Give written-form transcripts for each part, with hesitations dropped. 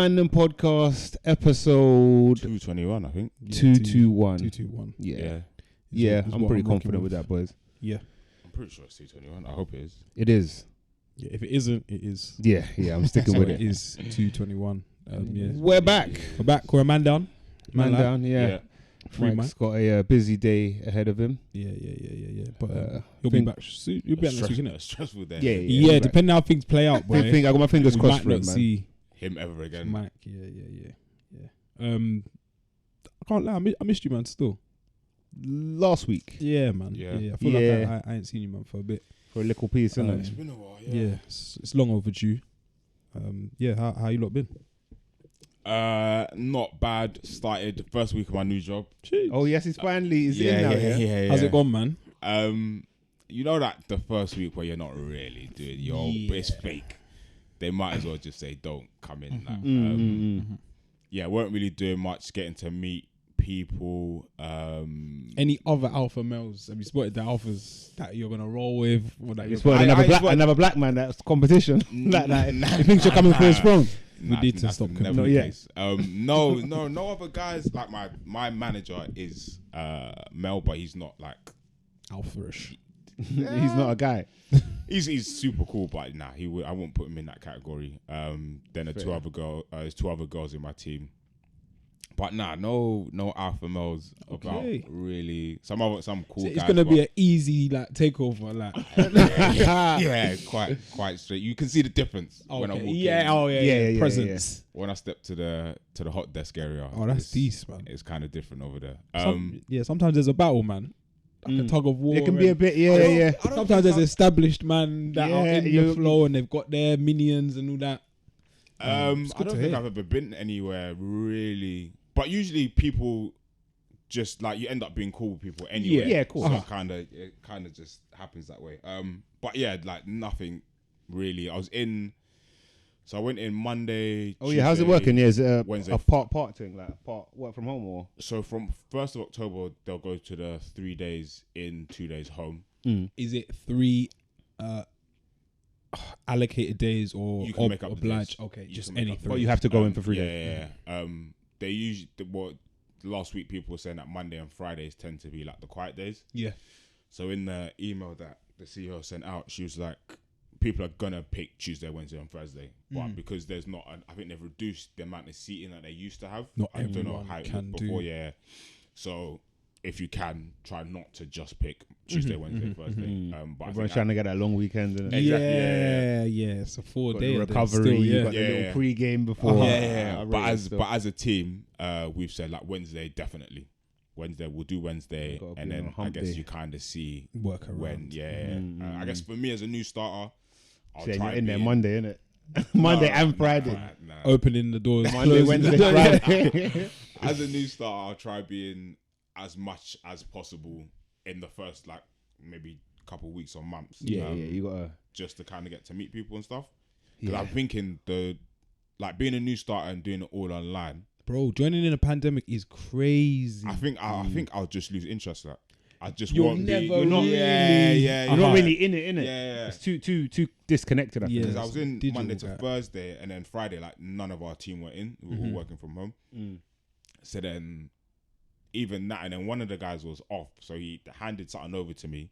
Mandem podcast episode 221, I think. 221. 221. Yeah, I'm pretty confident with that, boys. Yeah. I'm pretty sure it's 221. I hope it is. It is. Yeah, if it isn't, it is. Yeah, I'm sticking So with it it. is 221. Yeah. We're back. We're back. We're a man down. Man down, yeah. Free Mike's got a busy day ahead of him. Yeah. But he'll be back soon. You'll be back next week, innit? Stressful day. Yeah, depending how things play out, boy. I got my fingers we crossed might for it, not man. see Him ever again. Mike. Yeah. I can't lie. I missed you, man. Still. Last week Yeah, man. Yeah. I feel like I ain't seen you, man, for a bit. for a little piece, innit? It's been a while, Yeah, it's long overdue. How you lot been? Not bad. Started the first week of my new job. Jeez. Oh yes, he's finally in now. Yeah. How's it gone, man? You know that the first week where you're not really doing but it's fake. They might as well just say don't come in. Weren't really doing much. Getting to meet people. Any other alpha males? Have you spotted the alphas that you're gonna roll with? Or that It's you're another black man that's competition. He thinks you're coming for his throne. We need to stop never Not the yet. case. No other guys. Like my manager is male, but he's not like alpha-ish. He's not a guy. he's super cool, but nah, I won't put him in that category. Then there's two other girls in my team. But nah, no alpha males about really. Some cool So guys. it's gonna be an easy like takeover, like. yeah, quite straight. You can see the difference when I walk in. Yeah. Presence. When I step to the hot desk area. Oh, that's decent, man. It's kind of different over there. Sometimes there's a battle, man. Like a tug of war. It can be a bit, yeah. Sometimes there's established man that are in the you- flow and they've got their minions and all that. I it's good don't to think hear. I've ever been anywhere really, but usually people just like you end up being cool with people anyway. Yeah, cool. So it kind of just happens that way. But yeah, like nothing really. So I went in Monday. Oh yeah, how's it working? Yeah, is it Wednesday. a part thing, like part work from home or? So from 1st of October, they'll go to the 3 days in, 2 days home. Is it 3 allocated days or You can make up the oblige? days. Okay, You just can make any up the 3. Or you have to go in for 3 days. Yeah. They usually last week people were saying that Monday and Fridays tend to be like the quiet days. Yeah. So in the email that the CEO sent out, she was like, people are gonna pick Tuesday, Wednesday, and Thursday, but because there's not, I think they've reduced the amount of seating that they used to have. Not I don't know everyone how it can looked before. do. Yeah. So if you can, try not to just pick Tuesday, Wednesday, Thursday. But I Everyone's think trying to get that long weekend. And Exactly, Yeah. It's a 4 got day the recovery, you got the little pre-game before. But as a team, we've said like Wednesday definitely. Wednesday we'll do Wednesday, Gotta and be on then a I hump guess day. you kind of see Work around. when. I guess for me as a new starter, I'll Saying try you're in and there be Monday, innit? Monday and Friday. Nah. Opening the doors. Monday, closing Wednesday, the doors. Friday. As a new starter, I'll try being as much as possible in the first like maybe couple weeks or months. Yeah, you gotta. Just to kind of get to meet people and stuff. Because I'm thinking being a new starter and doing it all online. Bro, joining in a pandemic is crazy. I think I'll just lose interest in that. I just You'll won't never be. You're not- Yeah. You're not really in it, innit? Yeah. It's too disconnected. I think. Yeah. Because I was in Digital Monday to guy. Thursday, and then Friday, like none of our team were in. We were all working from home. So then, even that, and then one of the guys was off, so he handed something over to me,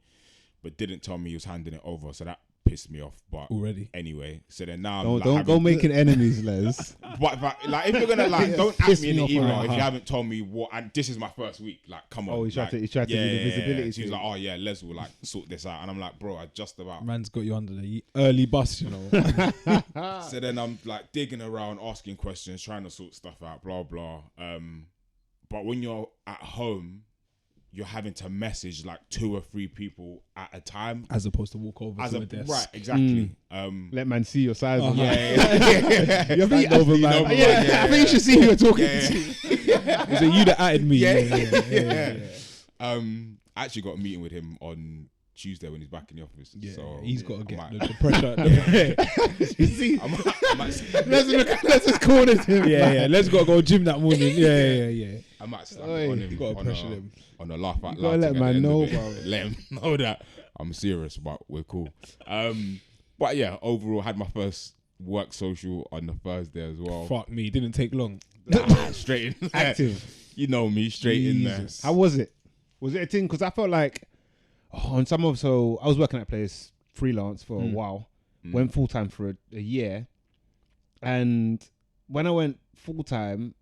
but didn't tell me he was handing it over. So that pissed me off. But Already. anyway, so then now Don't go making enemies, Les. But like, if you're gonna like, don't Piss ask me in me the off, email right? if you haven't told me what. And this is my first week. Like, come on. Oh, he tried like, to do the visibility She was thing. like, oh yeah, Les will like sort this out, and I'm like, bro, I just about. Man's got you under the early bus, you know. So then I'm like digging around, asking questions, trying to sort stuff out, blah blah. But when you're at home, you're having to message like 2 or 3 people at a time. As opposed to walk over to a desk. Right, exactly. Let man see your size. Yeah. You Stand over, man. I think you should see who you're talking to. Is it you that added me? Yeah. I actually got a meeting with him on Tuesday when he's back in the office. Yeah, so he's got to get I the pressure. You see, I might, let's just corner him. Yeah. Let's go gym that morning. Yeah. I might slap Oi. on him. You gotta on pressure a, him. on a laugh out You loud. gotta let thing at man the end know, of it. bro. Let him know that I'm serious, but we're cool. But yeah, overall, had my first work social on the Thursday as well. Fuck me, didn't take long. Straight in there. Active. You know me, straight in there. Jesus. How was it? Was it a thing? Because I felt like on some of so I was working at a place freelance for a while. Went full time for a year, and when I went full time,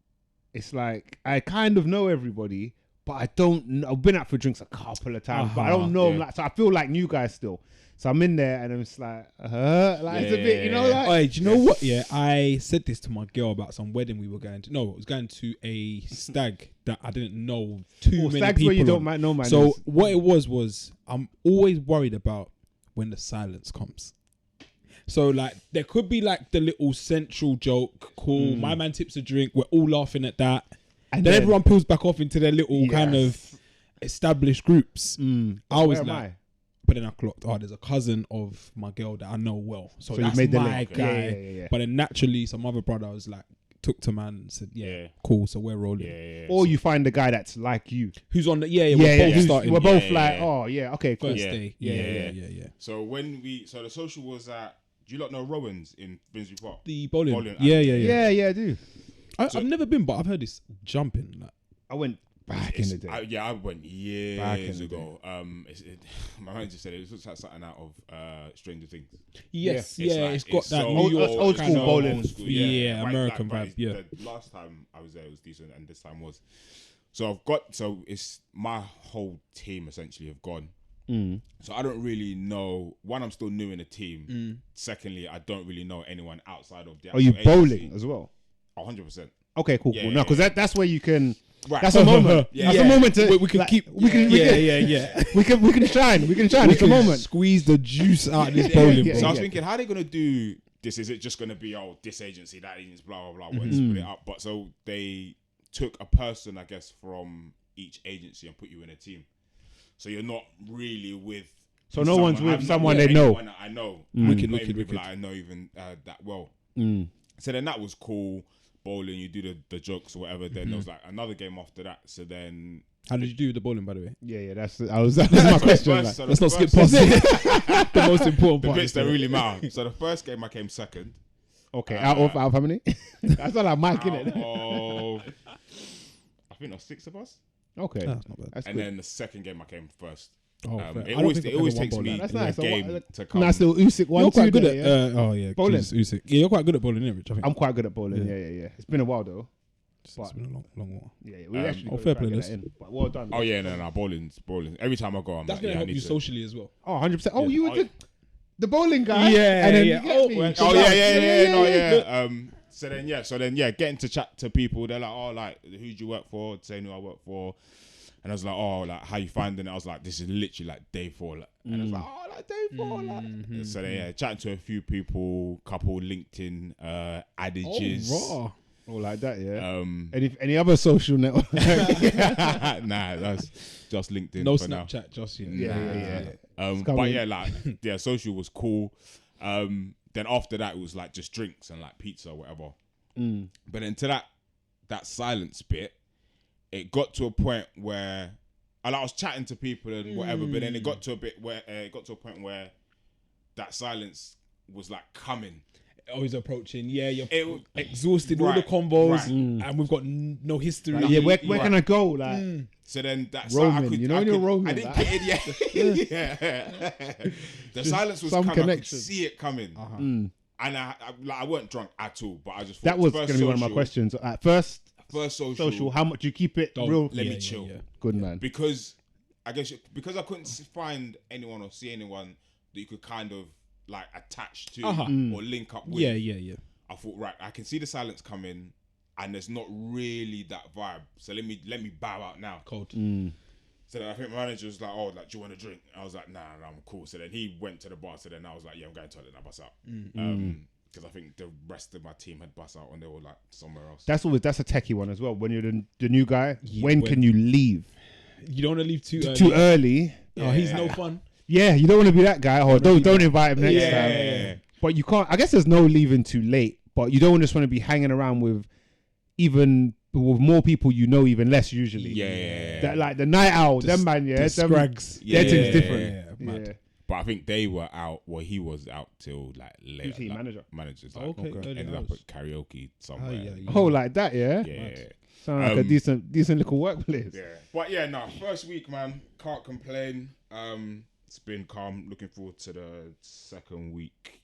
it's like I kind of know everybody, but I don't know. I've been out for drinks a couple of times, but I don't know them. Like, so I feel like new guys still. So I'm in there and I'm just like, it's a bit, you know, like. Hey, do you know what? Yeah, I said this to my girl about some wedding we were going to. No, I was going to a stag that I didn't know too many stags people. where you on. don't know, man. So what it was I'm always worried about when the silence comes. So like there could be like the little central joke, cool. My man tips a drink. We're all laughing at that, and then everyone peels back off into their little kind of established groups. I was like. But then I clocked, there's a cousin of my girl that I know well. So that's made the my link. guy. Yeah. But then naturally, some other brother was like, took to man and said, cool, so we're rolling. Yeah. Or you find the guy that's like you. Who's on the, we're both starting. We're both like, okay, cool. First day. Yeah. So the social was at, do you lot know Rowan's in Finsbury Park? The bowling. Yeah, I do. I've never been, but I've heard it's jumping. Like. I went back in the day. I went years ago. My manager said it looks like something out of Stranger Things. Yes, it's got that so New York old school bowling. Yeah, Right, American but vibe. The last time I was there, it was decent, and this time was. So it's my whole team essentially have gone. So I don't really know. One, I'm still new in the team. Secondly, I don't really know anyone outside of the. Are you actual bowling agency. as well? 100%. Okay, cool. No, because that's where you can. Right. That's a moment. That's a moment to. We can like, keep. We can shine. We can shine. It's a moment. Squeeze the juice out of this bowling. yeah. So I was thinking, how are they gonna do this? Is it just gonna be this agency, that agency, blah blah blah, and split it up? But so they took a person, I guess, from each agency and put you in a team. So you're not really with. So no one's with someone they know. I know. Wicked. Like I know even that well. So then that was cool. Bowling, you do the jokes or whatever. Then there was like another game after that. So then, how did you do the bowling, by the way? Yeah. That's my question. So let's not skip past it. The most important the part. bits that really matter. So the first game I came second. Okay, out of how many? That's not like Mike, innit? I think there was 6 of us. Okay, that's not bad. That's And good. then the second game I came first. Fair. It always takes me That's the nice. game to come. Nice little Usyk one. You're quite two good there, at bowling. Usyk. Yeah, you're quite good at bowling, innit, Rich? I think I'm quite good at bowling. Yeah. It's been a while though. it's been a long while. Yeah. We actually got fair to try play, and get Liz. that in. But well done. Oh yeah, no, bowling's. Every time I go, I'm That's like, gonna I help need you to. socially as well. Oh, 100%. Oh, you were the bowling guy. Yeah, and then yeah. you get me. Oh yeah. So then, getting to chat to people, they're like, oh, like, who do you work for? Saying who I work for. And I was like, oh, like, how you finding it? I was like, this is literally like day 4. Like, and I was like, oh, like day 4. Like. So then, chatting to a few people, couple LinkedIn adages. Oh, raw. Oh, like that, yeah. Any other social network? Nah, that's just LinkedIn. No for now. Snapchat, just you. Yeah. But yeah, like, social was cool. Then after that, it was like just drinks and like pizza or whatever. But then to that silence bit, it got to a point where I was chatting to people and whatever, but then it got to a point where that silence was like coming. Always approaching. Yeah, you're exhausted all the combos, and we've got no history. Like, yeah, where can I go? Like, so then that's Roman, you're Roman. I didn't get it yet. The just silence was coming. I could see it coming, and I weren't drunk at all. But I just thought that was going to be one of my questions. At first social, how much do you keep it real? Let me chill. Good man. Because I guess because I couldn't find anyone or see anyone that you could kind of like attach to or link up with. Yeah. I thought, right, I can see the silence coming, and there's not really that vibe. So let me bow out now. Cold. So then I think my manager was like, oh, like, do you want a drink? I was like, nah, I'm cool. So then he went to the bar. So then I was like, yeah, I'm going to the toilet and I bust out. Because I think the rest of my team had bust out and they were like somewhere else. That's a techie one as well. When you're the new guy, when can you leave? You don't want to leave too early. Too early. Oh, he's no fun. Yeah, you don't want to be that guy. Or don't invite him next time. Yeah. But you can't. I guess there's no leaving too late. But you don't just want to be hanging around with more people you know, even less usually. Yeah. That, like the night owl, them man, the scrags. Their thing's different. Yeah. But But I think they were out. Well, he was out till like late. Who's he, like, manager? Managers. Like, Okay. Early ended up hours. at karaoke somewhere. yeah. Oh, like that, yeah. Yeah. Sound like a decent little workplace. Yeah. But yeah, no. First week, man. Can't complain. It's been calm. Looking forward to the second week.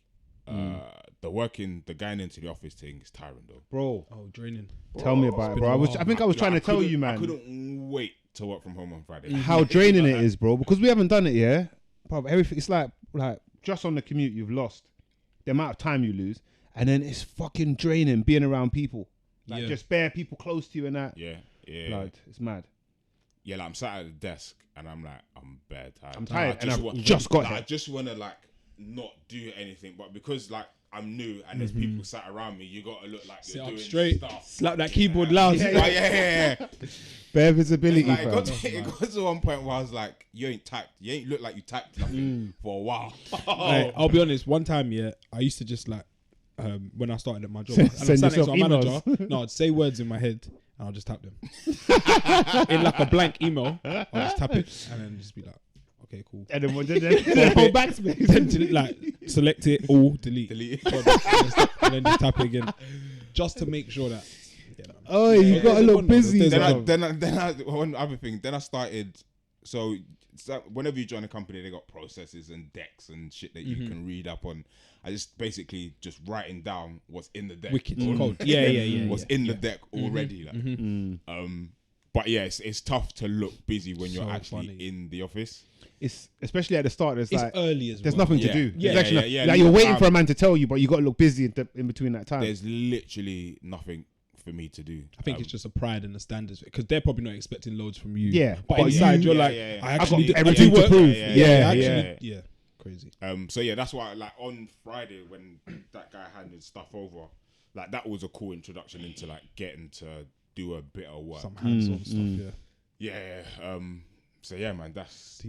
The going into the office thing is tiring though. Bro, Draining. tell me about it, bro. I think I was trying to tell you, man. I couldn't wait to work from home on Friday. How draining it is, bro. Because we haven't done it, yeah. Bro, everything. It's like just on the commute, you've lost the amount of time you lose, and then it's fucking draining being around people. Like just bare people close to you and that. Yeah. Blood, it's mad. Yeah, like I'm sat at the desk and I'm like, I'm bare tired. I'm tired, I and just got here. I just want to like not do anything, but because like I'm new and there's people sat around me, you got to look like you're doing straight, stuff. slap that keyboard loud. Yeah. Bare visibility, Like, bro. it got to one point where I was like, you ain't look like you typed nothing for a while. Like, I'll be honest. One time, I used to just like when I started at my job, and Send I'm sat next to my yourself manager. No, I'd say words in my head and I'll just tap them in like a blank email. I'll just tap it and then just be like, okay, cool. And then the whole backspace. Then like select it, all delete, and then just tap it again, just to make sure that. Oh, you gotta look busy. Then one other thing. Then I started. So whenever you join a company, they got processes and decks and shit that you can read up on. I just basically just writing down what's in the deck. Wicked code. Yeah. What's in the deck already. Like. But yeah, it's tough to look busy when you're actually in the office. It's especially at the start. It's like early as there's well. nothing to do. Yeah, There's actually yeah. Like you're waiting for a man to tell you, but you got to look busy in between that time. There's literally nothing for me to do. I think it's just a pride in the standards because they're probably not expecting loads from you. Yeah, but inside you're like, I actually do everything to prove. Yeah, crazy. So yeah, that's why like on Friday when that guy handed stuff over, like that was a cool introduction into like getting to do a bit of work. Some hands-on stuff. Yeah. So yeah, man, that's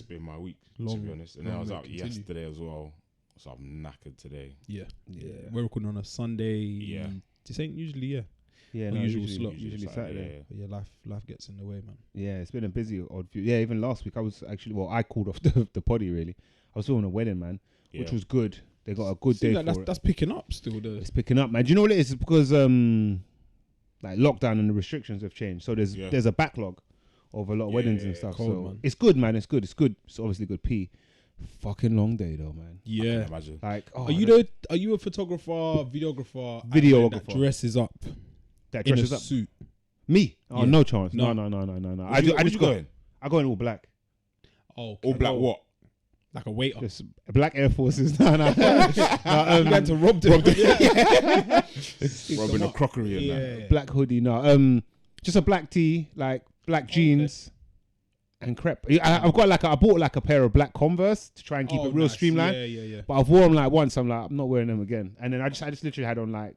been my week to be honest. And then I was out yesterday as well, so I'm knackered today. Yeah. We're recording on a Sunday. Yeah. This ain't usually usual slot. Usually Saturday. But yeah, life gets in the way, man. Yeah, it's been a busy odd few. Yeah, even last week I was actually I called off the poddy really. I was doing a wedding, man, which was good. They got a good day like for it. That's picking up still. It's picking up, man. Do you know what it is? It's because like lockdown and the restrictions have changed, so there's a backlog of a lot of weddings and stuff. Cold, so man. it's good, man. It's good. It's obviously good. Fucking long day though, man. Yeah. I can imagine. Like, are you a photographer, videographer that dresses up? That in dresses a up. suit. Me? Oh, Yeah. no chance. No. I go in all black. Oh, All black what? Like a waiter. Just black Air Forces. No. You had to rob them. Robbing a crockery and that. Black hoodie. No. Just a black tee, like black jeans. And crepe. I bought like a pair of black Converse to try and keep it real streamlined. Yeah. But I've worn them like once. I'm like, I'm not wearing them again. And then I just literally had on like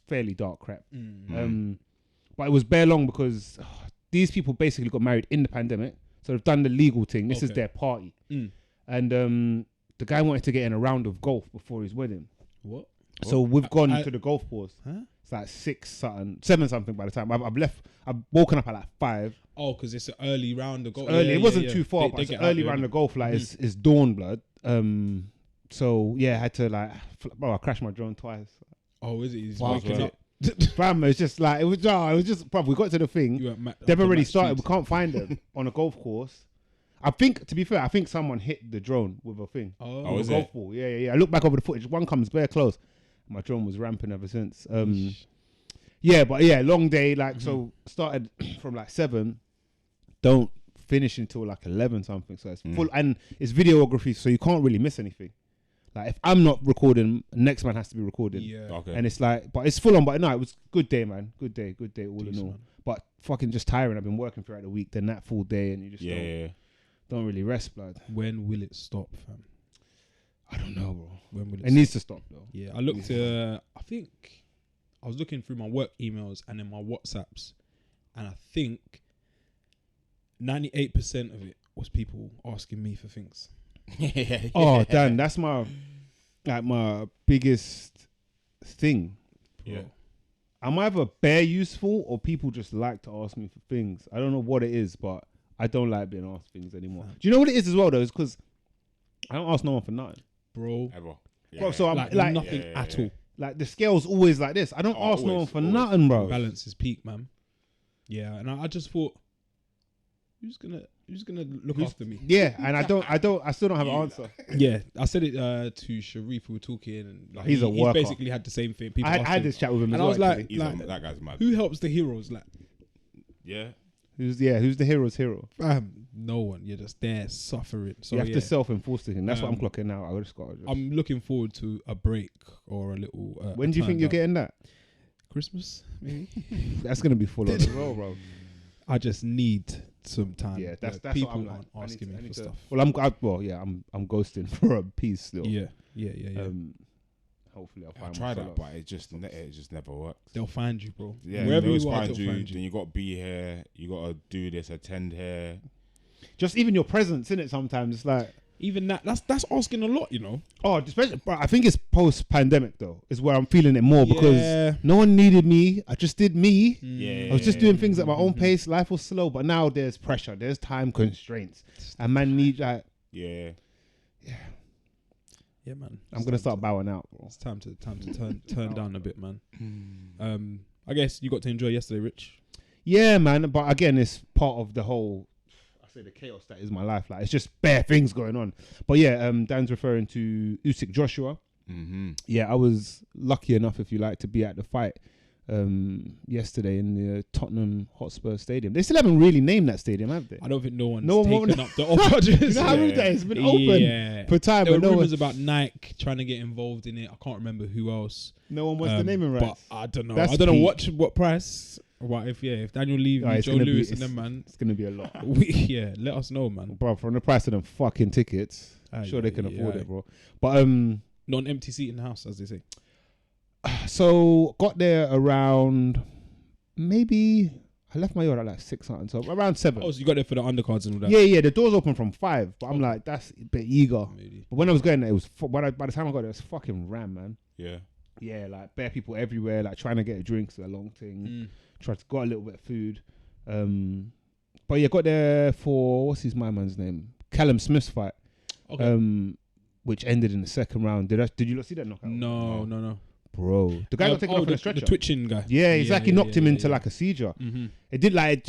fairly dark crepe. But it was bare long because these people basically got married in the pandemic, so they've done the legal thing. This is their party, and the guy wanted to get in a round of golf before his wedding. What? So we've gone to the golf course. Huh? It's like 7 something by the time I've woken up at like 5. Oh, because it's an early round of golf. Early, it wasn't too far, but it's an early round of golf. Like it's dawn, blood. So yeah, I had to I crashed my drone twice. Oh, is it? He's Wow, waking up. Fam, it's just like it was just. Bruv, we got to the thing. They've already started. We can't find them on a golf course. I think, to be fair, someone hit the drone with a thing. Oh, with a golf ball. Yeah. I look back over the footage. One comes very close. My drone was ramping ever since. Long day. Like so, started from like 7. Don't finish until like 11 something. So it's full and it's videography, so you can't really miss anything. Like if I'm not recording, next man has to be recording. Yeah. Okay. And it's like, but it's full on. But no, it was good day, man. Good day all in all. Man. But fucking just tiring. I've been working throughout the week. Then that full day, and you just don't really rest, blood. When will it stop, fam? I don't know, bro. When will it needs to stop though. Yeah, I looked. I think I was looking through my work emails and then my WhatsApps, and I think 98% of it was people asking me for things. Oh, Dan, that's my biggest thing. Yeah. I'm either bare useful or people just like to ask me for things. I don't know what it is, but I don't like being asked things anymore. Do you know what it is as well though? It's because I don't ask no one for nothing, bro. Ever. Yeah. bro. So I'm Like like, nothing at all. like the scale's always like this. I don't ask no one always, for always. nothing, bro. Balance is peak, man. Yeah, and I just thought, who's gonna look after me? Yeah, and I still don't have an answer. Yeah, I said it to Sharif. We were talking, and like, He's a he's worker. basically had the same thing. People I asked had him, this chat with him, and as I was well, like, actually. That guy's mad. who helps the heroes? Like, Yeah. Who's the hero's hero? no one. You're just there suffering. So You have yeah, to self-enforce it. That's what I'm Um, clocking now. I just got. I'm looking forward to a break or a little. When do you think you're getting that? Christmas? Maybe. That's gonna be full on as well, bro. I just need some time. Yeah, that's what people I'm like. aren't I need asking to- I me need for to- stuff. Well, I'm ghosting for a piece still. Yeah. Hopefully I'll I find tried myself. that, but it just never works. They'll find you, bro. Yeah, Wherever they'll you are, find they'll you. find Then you. you got to be here. You got to do this, attend here. Just even your presence in it. Sometimes it's like, Even that's asking a lot, you know. oh, especially, but I think it's post-pandemic though. Is where I'm feeling it more because Yeah. no one needed me. I just did me. Yeah. I was just doing things at my own pace. Life was slow, but now there's pressure. There's time constraints, and man need like. Yeah. Yeah, man. I'm gonna start bowing out, bro. It's time to turn down a bit, man. I guess you got to enjoy yesterday, Rich. Yeah, man. But again, it's part of the whole. I say the chaos that is my life. Like it's just bare things going on. But yeah, Dan's referring to Usyk Joshua. Mm-hmm. Yeah, I was lucky enough, if you like, to be at the fight yesterday in the Tottenham Hotspur Stadium. They still haven't really named that stadium, have they? I don't think no one's No one taken won't- up the offer. You know how many days it's been open Yeah. for time, There were but rumors about Nike trying to get involved in it. I can't remember who else. no one wants the naming But rights. I don't know. That's I don't know peak. what price. What if Daniel Levy, Oh, it's Joe gonna be- Lewis, and it's- them, man. It's gonna be a lot, Let us know, man. bro. From the price of them fucking tickets, I'm sure they can afford it, bro. But Not an empty seat in the house, as they say. so got there around maybe I left my yard at like 6 something, so around 7. Oh, so you got there for the undercards and all that. Yeah, the doors open from 5, but I'm like that's a bit eager. Maybe. But when I was going there, it was by the time I got there, it was fucking ram, man. Yeah. Yeah, like bare people everywhere, like trying to get drinks, a long thing. Tried to got a little bit of food. But yeah, got there for my man's name? Callum Smith's fight. Okay. Which ended in the second round. Did you not see that knockout? No. Bro. The guy got taken off on a stretcher. The twitching guy. Yeah, exactly. Knocked him into like a seizure. Mm-hmm. It did like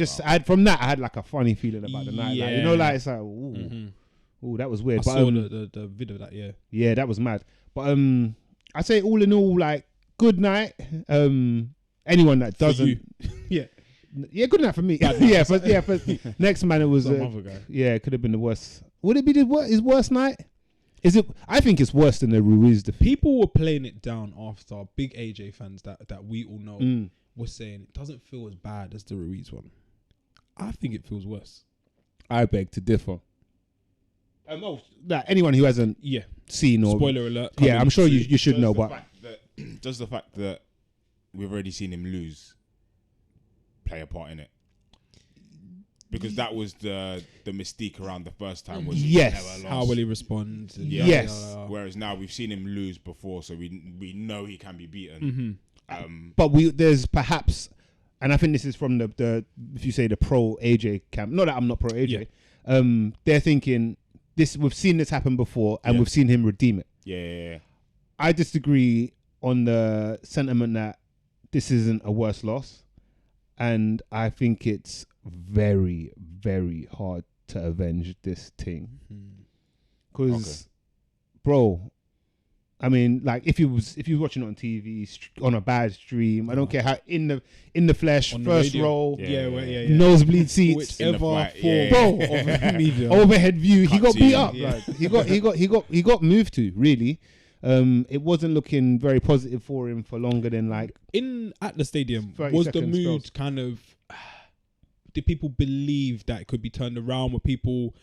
from that I had like a funny feeling about the night. Like, you know, Yeah. like it's like ooh, that was weird. I But saw the video of that. Yeah. yeah, that was mad. But I say all in all, like good night. Anyone that For doesn't, you. Yeah. yeah, good night for me. Bad night. but next man it was Some other guy. yeah, it could have been the worst. Would it be his worst night? Is it? I think it's worse than the Ruiz defeat. People were playing it down after big AJ fans that we all know were saying it doesn't feel as bad as the Ruiz one. I think it feels worse. I beg to differ. Anyone who hasn't Yeah. seen or Spoiler alert. yeah, coming I'm sure soon. you should know, but Does the fact that we've already seen him lose play a part in it? Because that was the mystique around the first time. Was he Yes. never lost. How will he respond? Yeah. Yes. Whereas now we've seen him lose before, so we know he can be beaten. Mm-hmm. but there's perhaps, and I think this is from the if you say the pro AJ camp. Not that I'm not pro AJ. They're thinking this. We've seen this happen before, and Yeah. we've seen him redeem it. Yeah. I disagree on the sentiment that this isn't a worse loss, and I think it's very, very hard to avenge this thing. Because, bro, I mean, like if you was watching it on TV on a bad stream, I don't care how in the flesh, On the first radio. row, Yeah. nosebleed seats, Whichever fight, form yeah. bro, of media. overhead view, he got beat Cutscene, up. yeah. Like, he got moved to really. It wasn't looking very positive for him for longer than like At the stadium, 30 was the seconds mood spells. kind of? Did people believe that it could be turned around? Were people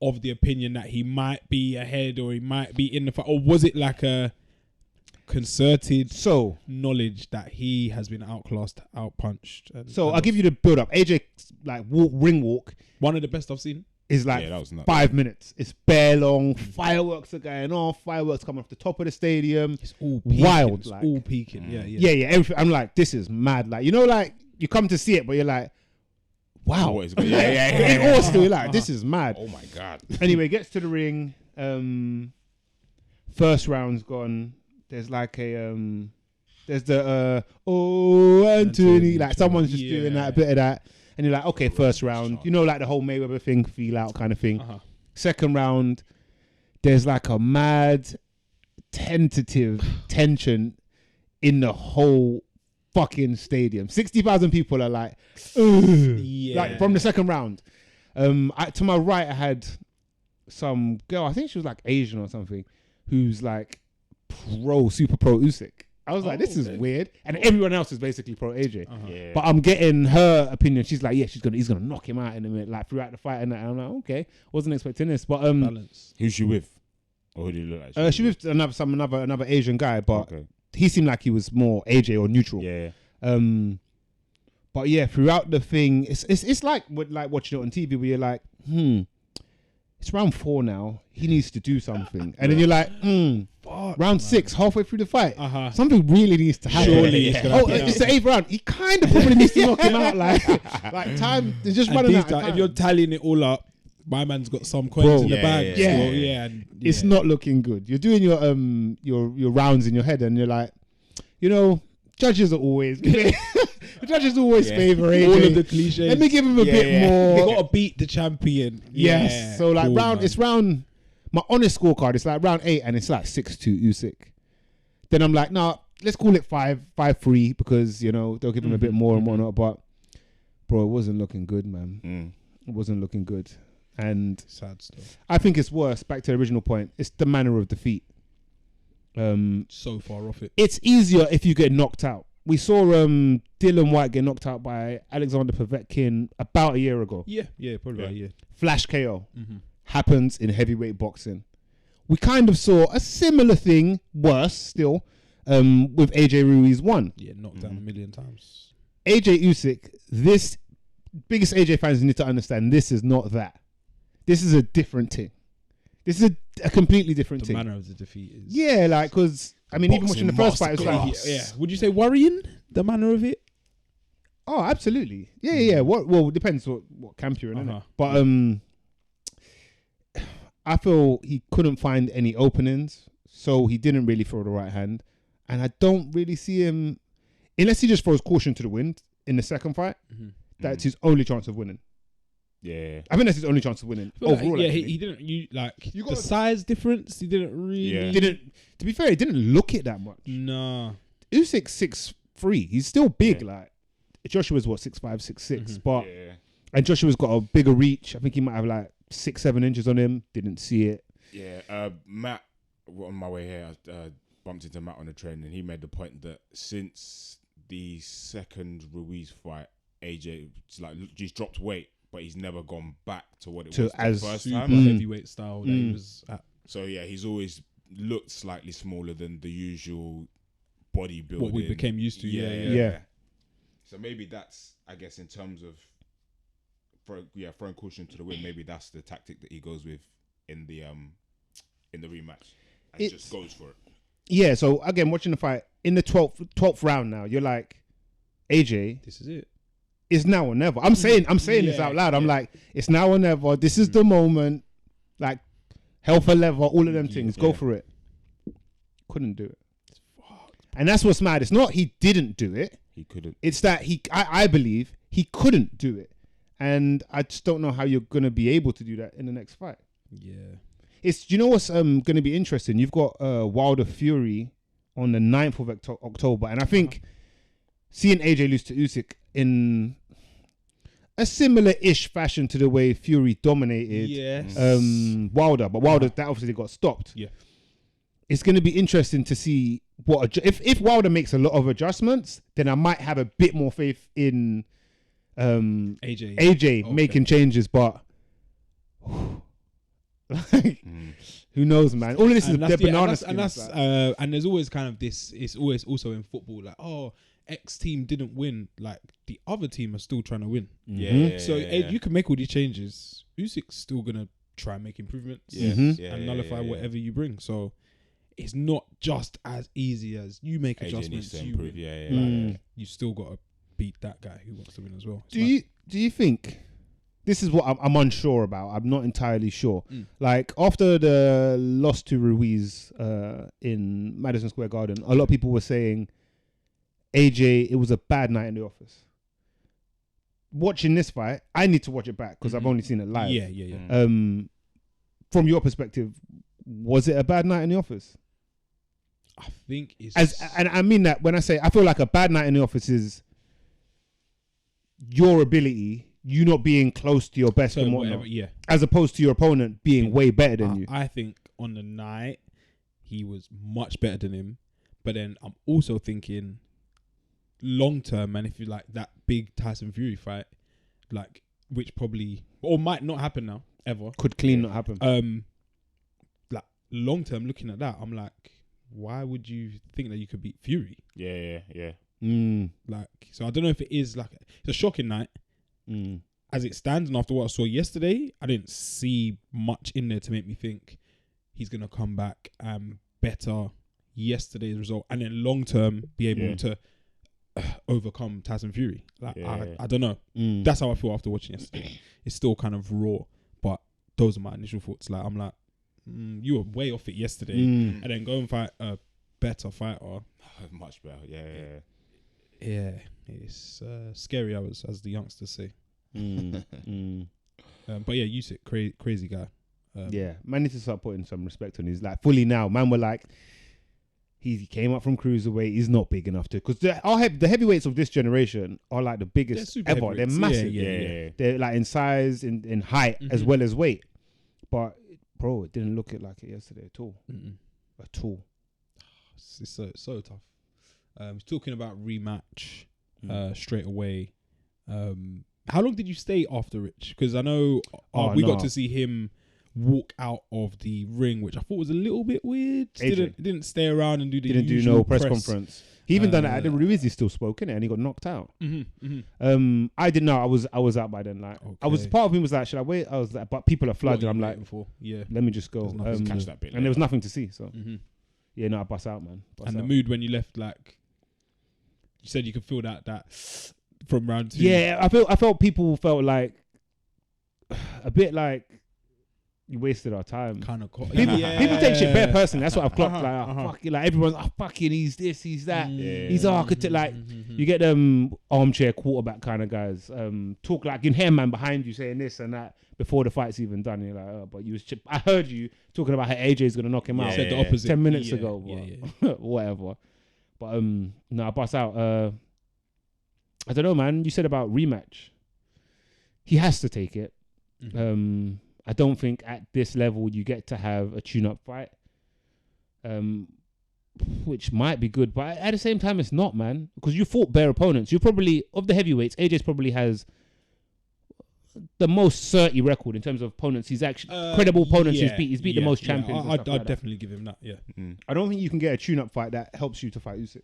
of the opinion that he might be ahead or he might be in the fight, or was it like a concerted so. knowledge that he has been outclassed, outpunched? So I'll give you the build up. AJ like ring walk one of the best I've seen. is like That was nuts. 5 minutes. It's bare long. Fireworks are going off. Fireworks coming off the top of the stadium. It's all peaking. Wild, It's like. all peaking. Yeah. Yeah. Everything. I'm like, this is mad. Like, you know, like you come to see it, but you're like, wow. What is- yeah. In awe still, you're like, this is mad. Oh my god. Anyway, gets to the ring. First round's gone. There's like a there's the oh Anthony, like someone's just doing that, a bit of that, and you're like, okay, first round, you know, like the whole Mayweather thing, feel out kind of thing. Second round, there's like a mad tentative tension in the whole fucking stadium. 60,000 people are like, like from the second round. To my right, I had some girl, I think she was like Asian or something, who's like super pro Usyk. I was like, this is weird, and everyone else is basically pro AJ. Yeah. But I'm getting her opinion. She's like, yeah, he's gonna knock him out in a minute, like throughout the fight, and I'm like, okay, wasn't expecting this. But balance. Who's she with? Or who do you look like? she with another Asian guy, but he seemed like he was more AJ or neutral. Yeah. But yeah, throughout the thing, it's like watching it on TV where you're like, it's round 4 now. He needs to do something, and then you're like, round 6, halfway through the fight, something really needs to happen. Surely it's gonna happen. It's the 8th round. He kind of probably needs to knock him out. Like time is just running out. Of time. If you're tallying it all up, my man's got some coins in the bag. It's not looking good. You're doing your rounds in your head, and you're like, judges are always. The judges always favour AJ. All of the cliches. Let me give him a bit more. You got to beat the champion. Yes. So like my honest scorecard, it's like round 8 and it's like 6-2 Usyk. Then I'm like, nah, let's call it 5-3 because, they'll give him a bit more and whatnot. But bro, it wasn't looking good, man. It wasn't looking good. And sad stuff. I think it's worse. Back to the original point. It's the manner of defeat. So far off it. It's easier if you get knocked out. We saw Dylan White get knocked out by Alexander Povetkin about a year ago. Yeah, probably about a year. Flash KO. Happens in heavyweight boxing. We kind of saw a similar thing, worse still, with AJ Ruiz 1. Yeah, knocked down a million times. AJ Usyk, this biggest AJ fans need to understand, this is not that. This is a different thing. This is a completely different thing. The manner of the defeat is... Yeah, like, because... I mean, even watching the first fight, it's like... Yeah. Would you say worrying, the manner of it? Oh, absolutely. Yeah. Well, it depends what camp you're in, innit? But I feel he couldn't find any openings, so he didn't really throw the right hand. And I don't really see him... Unless he just throws caution to the wind in the second fight, that's his only chance of winning. Yeah, I think that's his only chance of winning overall. Yeah, he didn't. You got the size difference. He didn't really. Didn't. To be fair, he didn't look it that much. No. Usyk 6'3". He's still big. Like Joshua's 6'5", 6'6", but and Joshua's got a bigger reach. I think he might have like 6-7 inches on him. Didn't see it. Yeah, Matt. On my way here, I bumped into Matt on the train, and he made the point that since the second Ruiz fight, AJ just dropped weight. But he's never gone back to what it was the first time. Heavyweight style that he was at. So yeah, he's always looked slightly smaller than the usual bodybuilding. What we became used to. Yeah. So maybe that's, I guess, in terms of throwing caution to the wind. Maybe that's the tactic that he goes with in the rematch, and just goes for it. Yeah. So again, watching the fight in the 12th round now, you're like, AJ, this is it. It's now or never. I'm saying this out loud. I'm like, it's now or never. This is the moment. Like, hell for leather, all of them things. Go for it. Couldn't do it. And that's what's mad. It's not he didn't do it. He couldn't. It's that I believe he couldn't do it. And I just don't know how you're going to be able to do that in the next fight. Yeah. You know what's going to be interesting? You've got Wilder Fury on the 9th of October. And I think seeing AJ lose to Usyk in a similar-ish fashion to the way Fury dominated Wilder, but Wilder that obviously got stopped. Yeah, it's going to be interesting to see if Wilder makes a lot of adjustments, then I might have a bit more faith in AJ making changes. But who knows, man? All of this is a banana skin. And there's always kind of this. It's always also in football, like X team didn't win, like the other team are still trying to win. So you can make all these changes. Usyk's still gonna try and make improvements and nullify whatever you bring. So it's not just as easy as you make adjustments. You improve, win. You still got to beat that guy who wants to win as well. Do you think this is what I'm unsure about. I'm not entirely sure. Like after the loss to Ruiz in Madison Square Garden, a lot of people were saying, AJ, it was a bad night in the office. Watching this fight, I need to watch it back because I've only seen it live. Yeah. From your perspective, was it a bad night in the office? I think it's And I mean that when I say I feel like a bad night in the office is your ability, you not being close to your best and whatnot, as opposed to your opponent being way better than you. I think on the night he was much better than him, but then I'm also thinking long term, and if you like that big Tyson Fury fight, like which probably or might not happen now ever, could not happen. Like long term, looking at that, I'm like, why would you think that you could beat Fury? Yeah. Like, so I don't know if it is like it's a shocking night as it stands, and after what I saw yesterday, I didn't see much in there to make me think he's gonna come back and better yesterday's result, and then long term be able to overcome Tyson Fury. Like I don't know. That's how I feel after watching yesterday. It's still kind of raw, but those are my initial thoughts. Like I'm like, you were way off it yesterday, and then go and fight a better fighter, much better. Yeah, it's scary hours, as the youngsters say. But yeah, Usyk, crazy guy. Man need to start putting some respect on his like fully now. Man were like, he came up from cruiserweight. He's not big enough to because the heavyweights of this generation are like the biggest ever. They're massive. Yeah. They're like in size, in height as well as weight. But bro, it didn't look like it yesterday at all. At all. It's so tough. He's talking about rematch straight away. How long did you stay after Rich? Because I know we got to see him walk out of the ring, which I thought was a little bit weird. Didn't stay around and do the do no press conference. He even done it at the Ruiz. He still spoke in it, and he got knocked out. I didn't know. I was out by then. Like I was part of him was like, should I wait? I was like, but people are flooded. I'm like, let me just go. Catch that bit. And there was nothing to see. So I bust out, man. The mood when you left, like you said, you could feel that from round 2. Yeah, I felt people felt like a bit like. You wasted our time. Kind of people take shit bare personally. That's what I've clocked. Like everyone's fucking he's this, he's that. He's architect. Like you get them armchair quarterback kind of guys. Talk like you can hear man behind you saying this and that before the fight's even done. You're like, but you was. I heard you talking about how AJ's gonna knock him out. Said the opposite 10 minutes ago. Whatever. But I bust out. I don't know, man. You said about rematch. He has to take it. I don't think at this level you get to have a tune-up fight, which might be good, but at the same time it's not, man, because you fought bare opponents. You probably, of the heavyweights, AJ's probably has the most certy record in terms of opponents. He's actually credible opponents he's beat. He's beat the most champions. I'd definitely give him that. Yeah. I don't think you can get a tune-up fight that helps you to fight Usyk.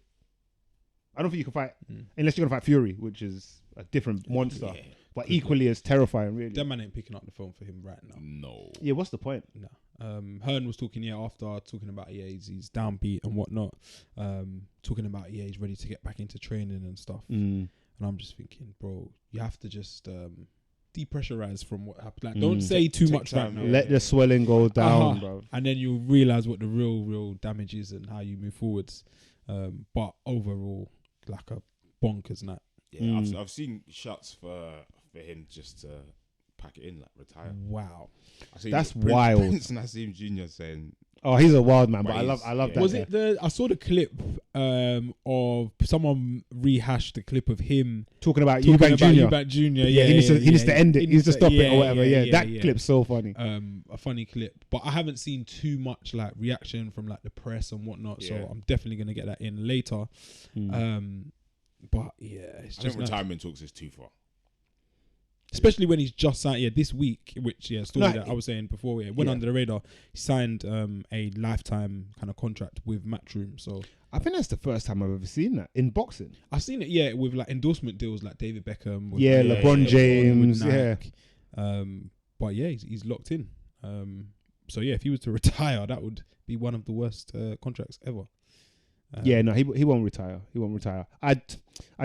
I don't think you can fight unless you're gonna fight Fury, which is a different monster. But equally as terrifying, really. That man ain't picking up the phone for him right now. No. Yeah, what's the point? No. Hearn was talking after talking about he's downbeat and whatnot. Talking about he's ready to get back into training and stuff. And I'm just thinking, bro, you have to just depressurize from what happened. Like, don't say too much right now. Let the swelling go down, bro. And then you'll realize what the real damage is and how you move forwards. But overall, like a bonkers night. Yeah, I've seen shots for him just to pack it in, like retire. Wow, that's wild. Prince Nassim Jr. saying, "Oh, he's a wild man," but I love that. Was it I saw the clip of someone rehashed the clip of him talking about Eubank Jr. Yeah, he needs to end it. He needs to stop it or whatever. That clip's so funny. A funny clip, but I haven't seen too much like reaction from like the press and whatnot. So I'm definitely gonna get that in later. But it's I think retirement talks is too far. Especially when he's just signed this week, which that I was saying before, went under the radar. He signed a lifetime kind of contract with Matchroom. So I think that's the first time I've ever seen that in boxing. I've seen it, with like endorsement deals like David Beckham, with, LeBron James, But he's locked in. So if he was to retire, that would be one of the worst contracts ever. He won't retire. He won't retire. I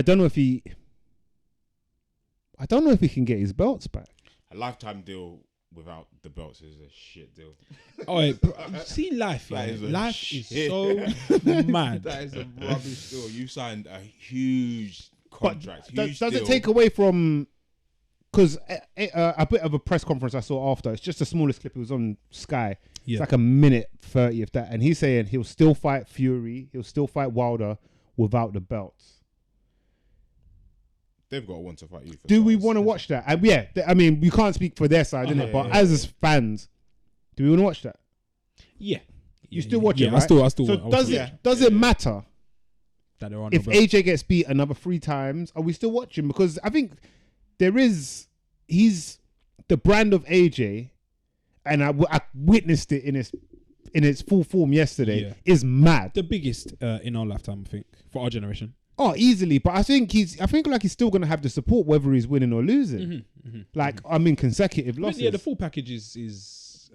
don't know if he can get his belts back. a lifetime deal without the belts is a shit deal. Oh, you see, life is so mad. That is a rubbish deal. You signed a huge contract. But huge does deal. it take away from? Because a bit of a press conference I saw after. It's just the smallest clip. It was on Sky. Yeah. It's like a minute 30 of that, and he's saying he'll still fight Fury. He'll still fight Wilder without the belts. They've got to want to fight you. Do we want to watch that? I mean, we can't speak for their side, innit? But as fans, do we want to watch that? Yeah. You still watch it, right? I still. So does it matter that they're on if AJ gets beat another 3 times? Are we still watching? Because I think he's the brand of AJ, and I witnessed it in its full form yesterday. Is mad. The biggest in our lifetime, I think, for our generation. Oh, easily, but I think he's still gonna have the support whether he's winning or losing. I mean, consecutive losses. Yeah, the full package is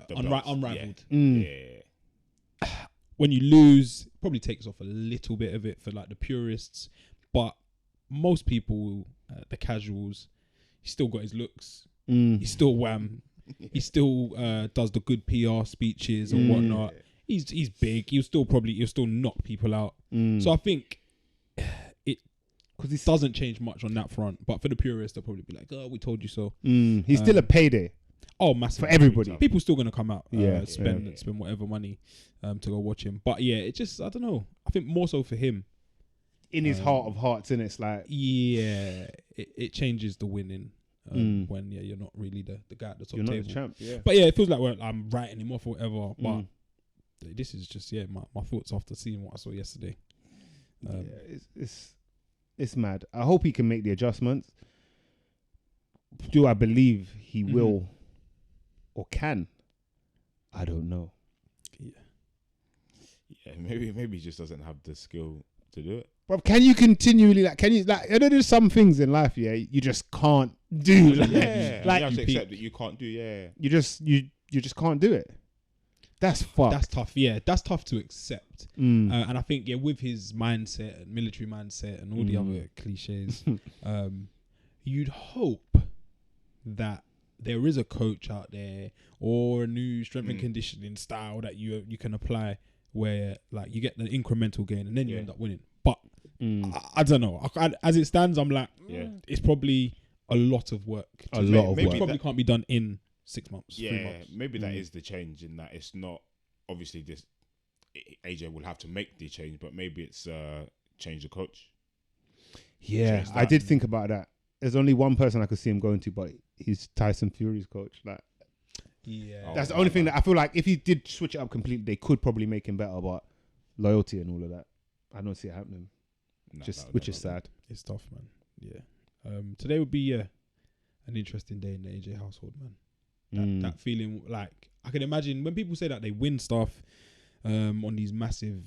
unrivaled. Yeah. When you lose, probably takes off a little bit of it for like the purists, but most people, the casuals, he's still got his looks. He's still wham. He still does the good PR speeches and whatnot. He's big. He'll still knock people out. So I think because it doesn't change much on that front, but for the purists, they'll probably be like, "Oh, we told you so." He's still a payday. Oh, massive for everybody. People still gonna come out, spend whatever money to go watch him. But yeah, it just I don't know. I think more so for him, in his heart of hearts, and it's like it changes the winning when you're not really the guy at the top you're table. not the champ. Yeah, but yeah, it feels like I'm writing him off or whatever. But this is just my thoughts after seeing what I saw yesterday. It's mad. I hope he can make the adjustments. Do I believe he will or can? I don't know. Yeah, maybe he just doesn't have the skill to do it. But can you continually I know there's some things in life, you just can't do. Like you have to accept that you can't do. You just can't do it. That's fucked. That's tough. Yeah, that's tough to accept. And I think with his mindset and military mindset and all the other cliches, you'd hope that there is a coach out there or a new strength and conditioning style that you can apply where like you get the incremental gain and then you end up winning. But I don't know. As it stands, I'm like, it's probably a lot of work. Maybe probably can't be done in 6 months. 3 months. Maybe that is the change in that it's not obviously this. AJ will have to make the change, but maybe it's change the coach. Yeah, I did think about that. There's only one person I could see him going to, but he's Tyson Fury's coach. Like, that's the only thing that I feel like if he did switch it up completely, they could probably make him better. But loyalty and all of that, I don't see it happening. Which is sad. It's tough, man. Yeah. Today would be an interesting day in the AJ household, man. That feeling, like I can imagine when people say that they win stuff on these massive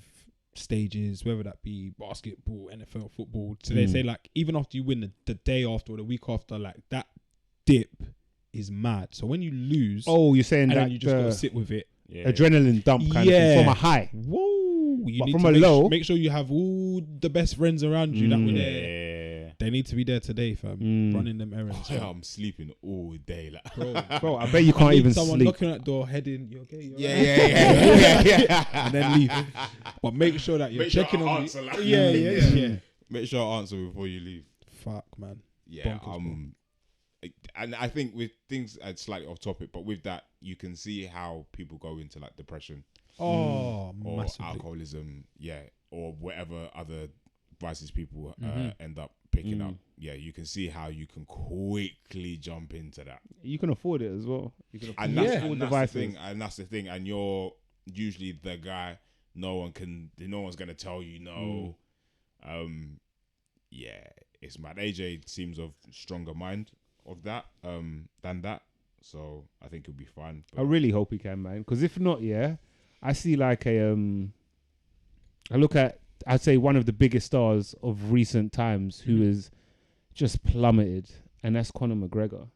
stages, whether that be basketball, NFL, football. So they say like even after you win the day after or the week after, like that dip is mad. So when you lose, you're saying that you just gotta sit with it. Adrenaline dump kind of thing from a high. Whoa! You need from to a low, make sure you have all the best friends around you that were there. They need to be there today, fam. Running them errands. I'm sleeping all day, like bro. I bet you can't even someone sleep. knocking at the door, heading, you okay? You Yeah. And then leave. But make sure that you're checking on answer, me. Yeah. Make sure I answer before you leave. Fuck, man. Yeah. And I think with things slightly off topic, but with that, you can see how people go into like depression. Or massively. Alcoholism, or whatever other vices people end up picking up. Yeah, you can see how you can quickly jump into that. You can afford it as well. And that's the thing. And you're usually the guy. No one's gonna tell you no. It's mad. AJ seems of stronger mind of that than that. So I think it'll be fine. I really hope he can, man. Because if not, I see like I look at, I'd say one of the biggest stars of recent times who is just plummeted, and that's Conor McGregor.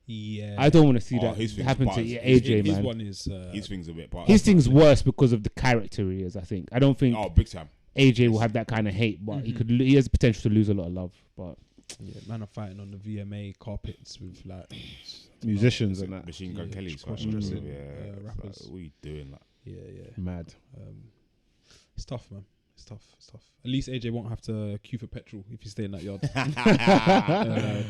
Yeah, I don't want to see that happen to AJ, man. His one is his thing's a bit. His thing's worse because of the character he is. I think. I don't think. Big time. AJ will have that kind of hate, but he has the potential to lose a lot of love. But Yeah, man are fighting on the VMA carpets with like musicians and that. Machine Gun Yeah, Kelly's squash quite dressing, aggressive. Yeah, it's rappers. Like, what are you doing? Like, yeah. Mad. It's tough, man. It's tough. At least AJ won't have to queue for petrol if he's staying in that yard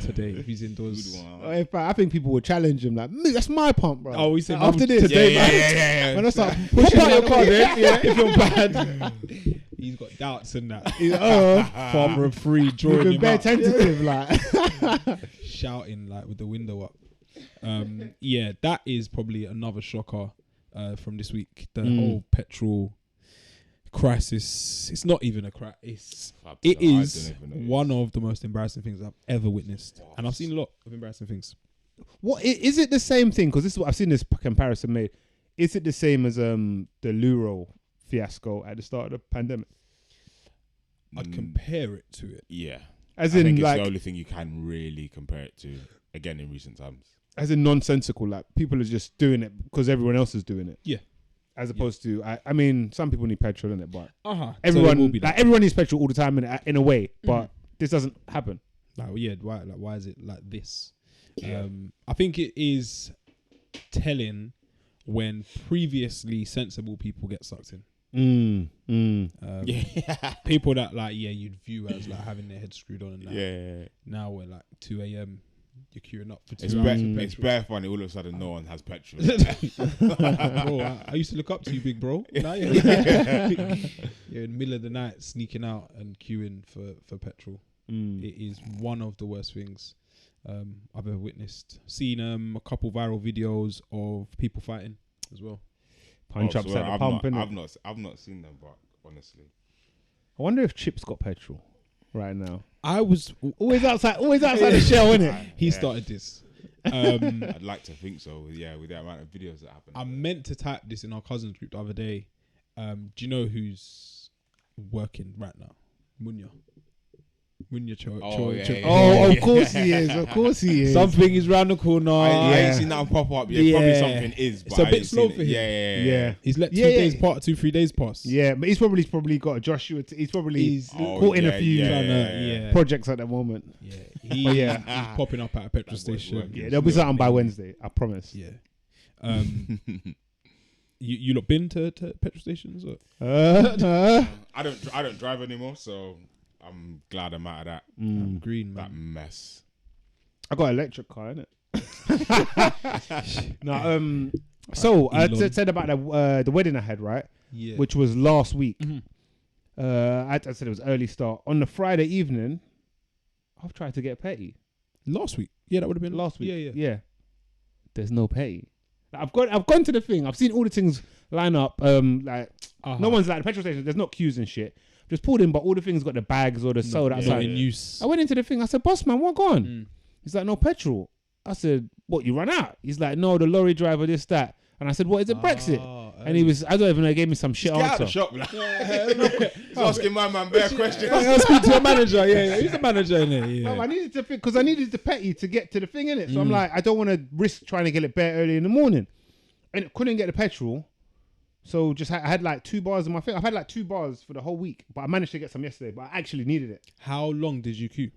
today. If he's indoors. In fact, I think people would challenge him like, "Mate, that's my pump, bro." Oh, we said after this. today, yeah. When I start Push pushing out your him, car, like, then, yeah, if you're bad. He's got doubts in that. Farmer of free, drawing You've him been bare out, tentative, like. shouting like with the window up. Yeah, that is probably another shocker from this week. The whole petrol crisis. It's not even a crisis. It is one of the most embarrassing things I've ever witnessed, and I've seen a lot of embarrassing things. What is it the same thing? Because this is what I've seen this comparison made. Is it the same as the Luro fiasco at the start of the pandemic? I'd compare it to it. Yeah. As I in, think it's like, the only thing you can really compare it to, again, in recent times. as in nonsensical. Like, people are just doing it because everyone else is doing it. Yeah. As opposed to, I mean, some people need petrol in it, but everyone everyone needs petrol all the time in a way. But this doesn't happen. Like, yeah, why is it like this? I think it is telling when previously sensible people get sucked in. People that you'd view as like having their head screwed on and that. Yeah. Now we're like 2 a.m. You're queuing up for 2 It's hours. it's bare funny. All of a sudden, no one has petrol. Bro, I used to look up to you, big bro. Now you're in the middle of the night sneaking out and queuing for petrol. It is one of the worst things I've ever witnessed. Seen a couple viral videos of people fighting as well. Punch ups at the pump, innit? I've not seen them, but honestly, I wonder if Chip's got petrol right now. I was Always outside the shell, innit? He started this. I'd like to think so. Yeah, with the amount of videos that happen. I meant to type this in our cousins group the other day. Do you know who's working right now? Munya Cho. Of course he is. Of course he is. Something is round the corner. I ain't seen that pop up yet. Probably something is, but It's a I bit ain't slow seen for it. him. Yeah. He's let 3 days pass. Yeah, but he's probably got a Joshua. He's probably caught in a few projects at the moment. Yeah, he's popping up at a petrol station. Yeah, there'll be something by Wednesday. I promise. Yeah. You lot been to petrol stations? Or? I don't drive anymore, so I'm glad I'm out of that. I'm green, That man. mess. I got an electric car, innit? No, so I said about the wedding I had, right? Yeah. Which was last week. I said it was early start. On the Friday evening, I've tried to get petty. Last week? Yeah, that would have been Last week. Yeah. There's no petty. Like, I've gone to the thing. I've seen all the things line up. No one's like the petrol station. There's not queues and shit. Just pulled in, but all the things got the bags or the soda outside. Not in use. I went into the thing. I said, "Boss man, what gone?" He's like, "No petrol." I said, "What? You ran out?" He's like, "No, the lorry driver, this, that." And I said, "What is it, Brexit?" And he was, I don't even know, he gave me some shit Get out answer. the shop, like. He's asking my man bare questions. I'll speak to a manager. Yeah, he's the manager in it. Yeah. No, I needed to because I needed the petty to get to the thing in it. So I'm like, I don't want to risk trying to get it bare early in the morning, and couldn't get the petrol. So just I had like 2 bars in my thing. I've had like 2 bars for the whole week, but I managed to get some yesterday. But I actually needed it. How long did you queue?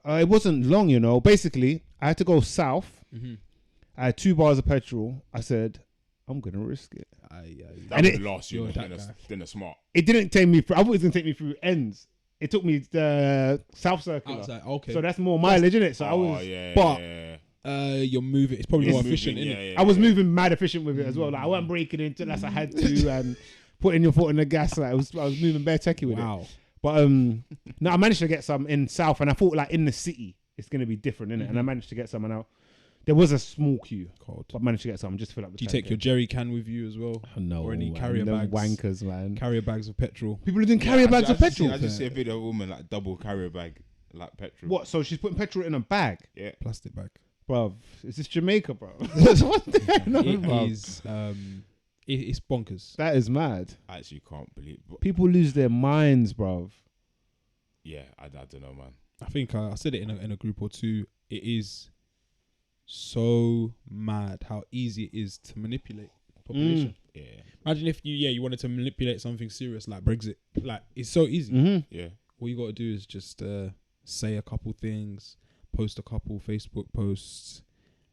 It wasn't long, you know. Basically, I had to go south. I had 2 bars of petrol. I said, I'm gonna risk it. That would last you than a smart. It didn't take me through. I thought it was gonna take me through ends. It took me the South Circular. Outside, okay. So that's more mileage, isn't it? So I was, You're moving. It's probably more efficient, isn't it? I was moving mad efficient with it as well. Like I wasn't breaking into unless I had to and putting your foot on the gas. Like I was moving bare techie with it. But no, I managed to get some in South, and I thought like in the city it's gonna be different, innit? And I managed to get some, and out. There was a small queue, but I managed to get some just to fill up the Do you tank. take your jerry can with you as well? No, or any man, carrier them bags? Wankers, man. Carrier bags of petrol. People are doing carrier bags of petrol. I just see a video of a woman like double carrier bag, like petrol. What? So she's putting petrol in a bag? Yeah, Plastic bag. Bruv, is this Jamaica, bro? What's going on, bruv? It is. It's bonkers. That is mad. I actually can't believe. People lose their minds, bruv. Yeah, I don't know, man. I think I said it in a group or two. It is so mad how easy it is to manipulate population. Yeah. Imagine if you wanted to manipulate something serious like Brexit. Like it's so easy. Yeah. All you got to do is just say a couple things, post a couple Facebook posts,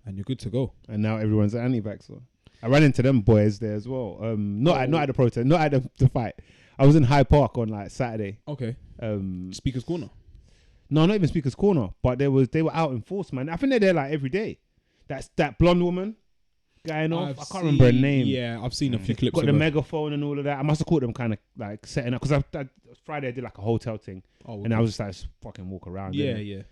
and you're good to go. And now everyone's an anti-vaxxer. I ran into them boys there as well. Not at the protest, not at the fight. I was in Hyde Park on like Saturday. Okay. Speaker's Corner. No, not even Speaker's Corner, but they were out in force, man. I think they're there like every day. That's that blonde woman going off. I can't remember her name. Yeah, I've seen a few clips. Got of the her. megaphone and all of that. I must have caught them kind of like setting up because Friday I did like a hotel thing, and I was just like fucking walk around. Yeah, innit? yeah.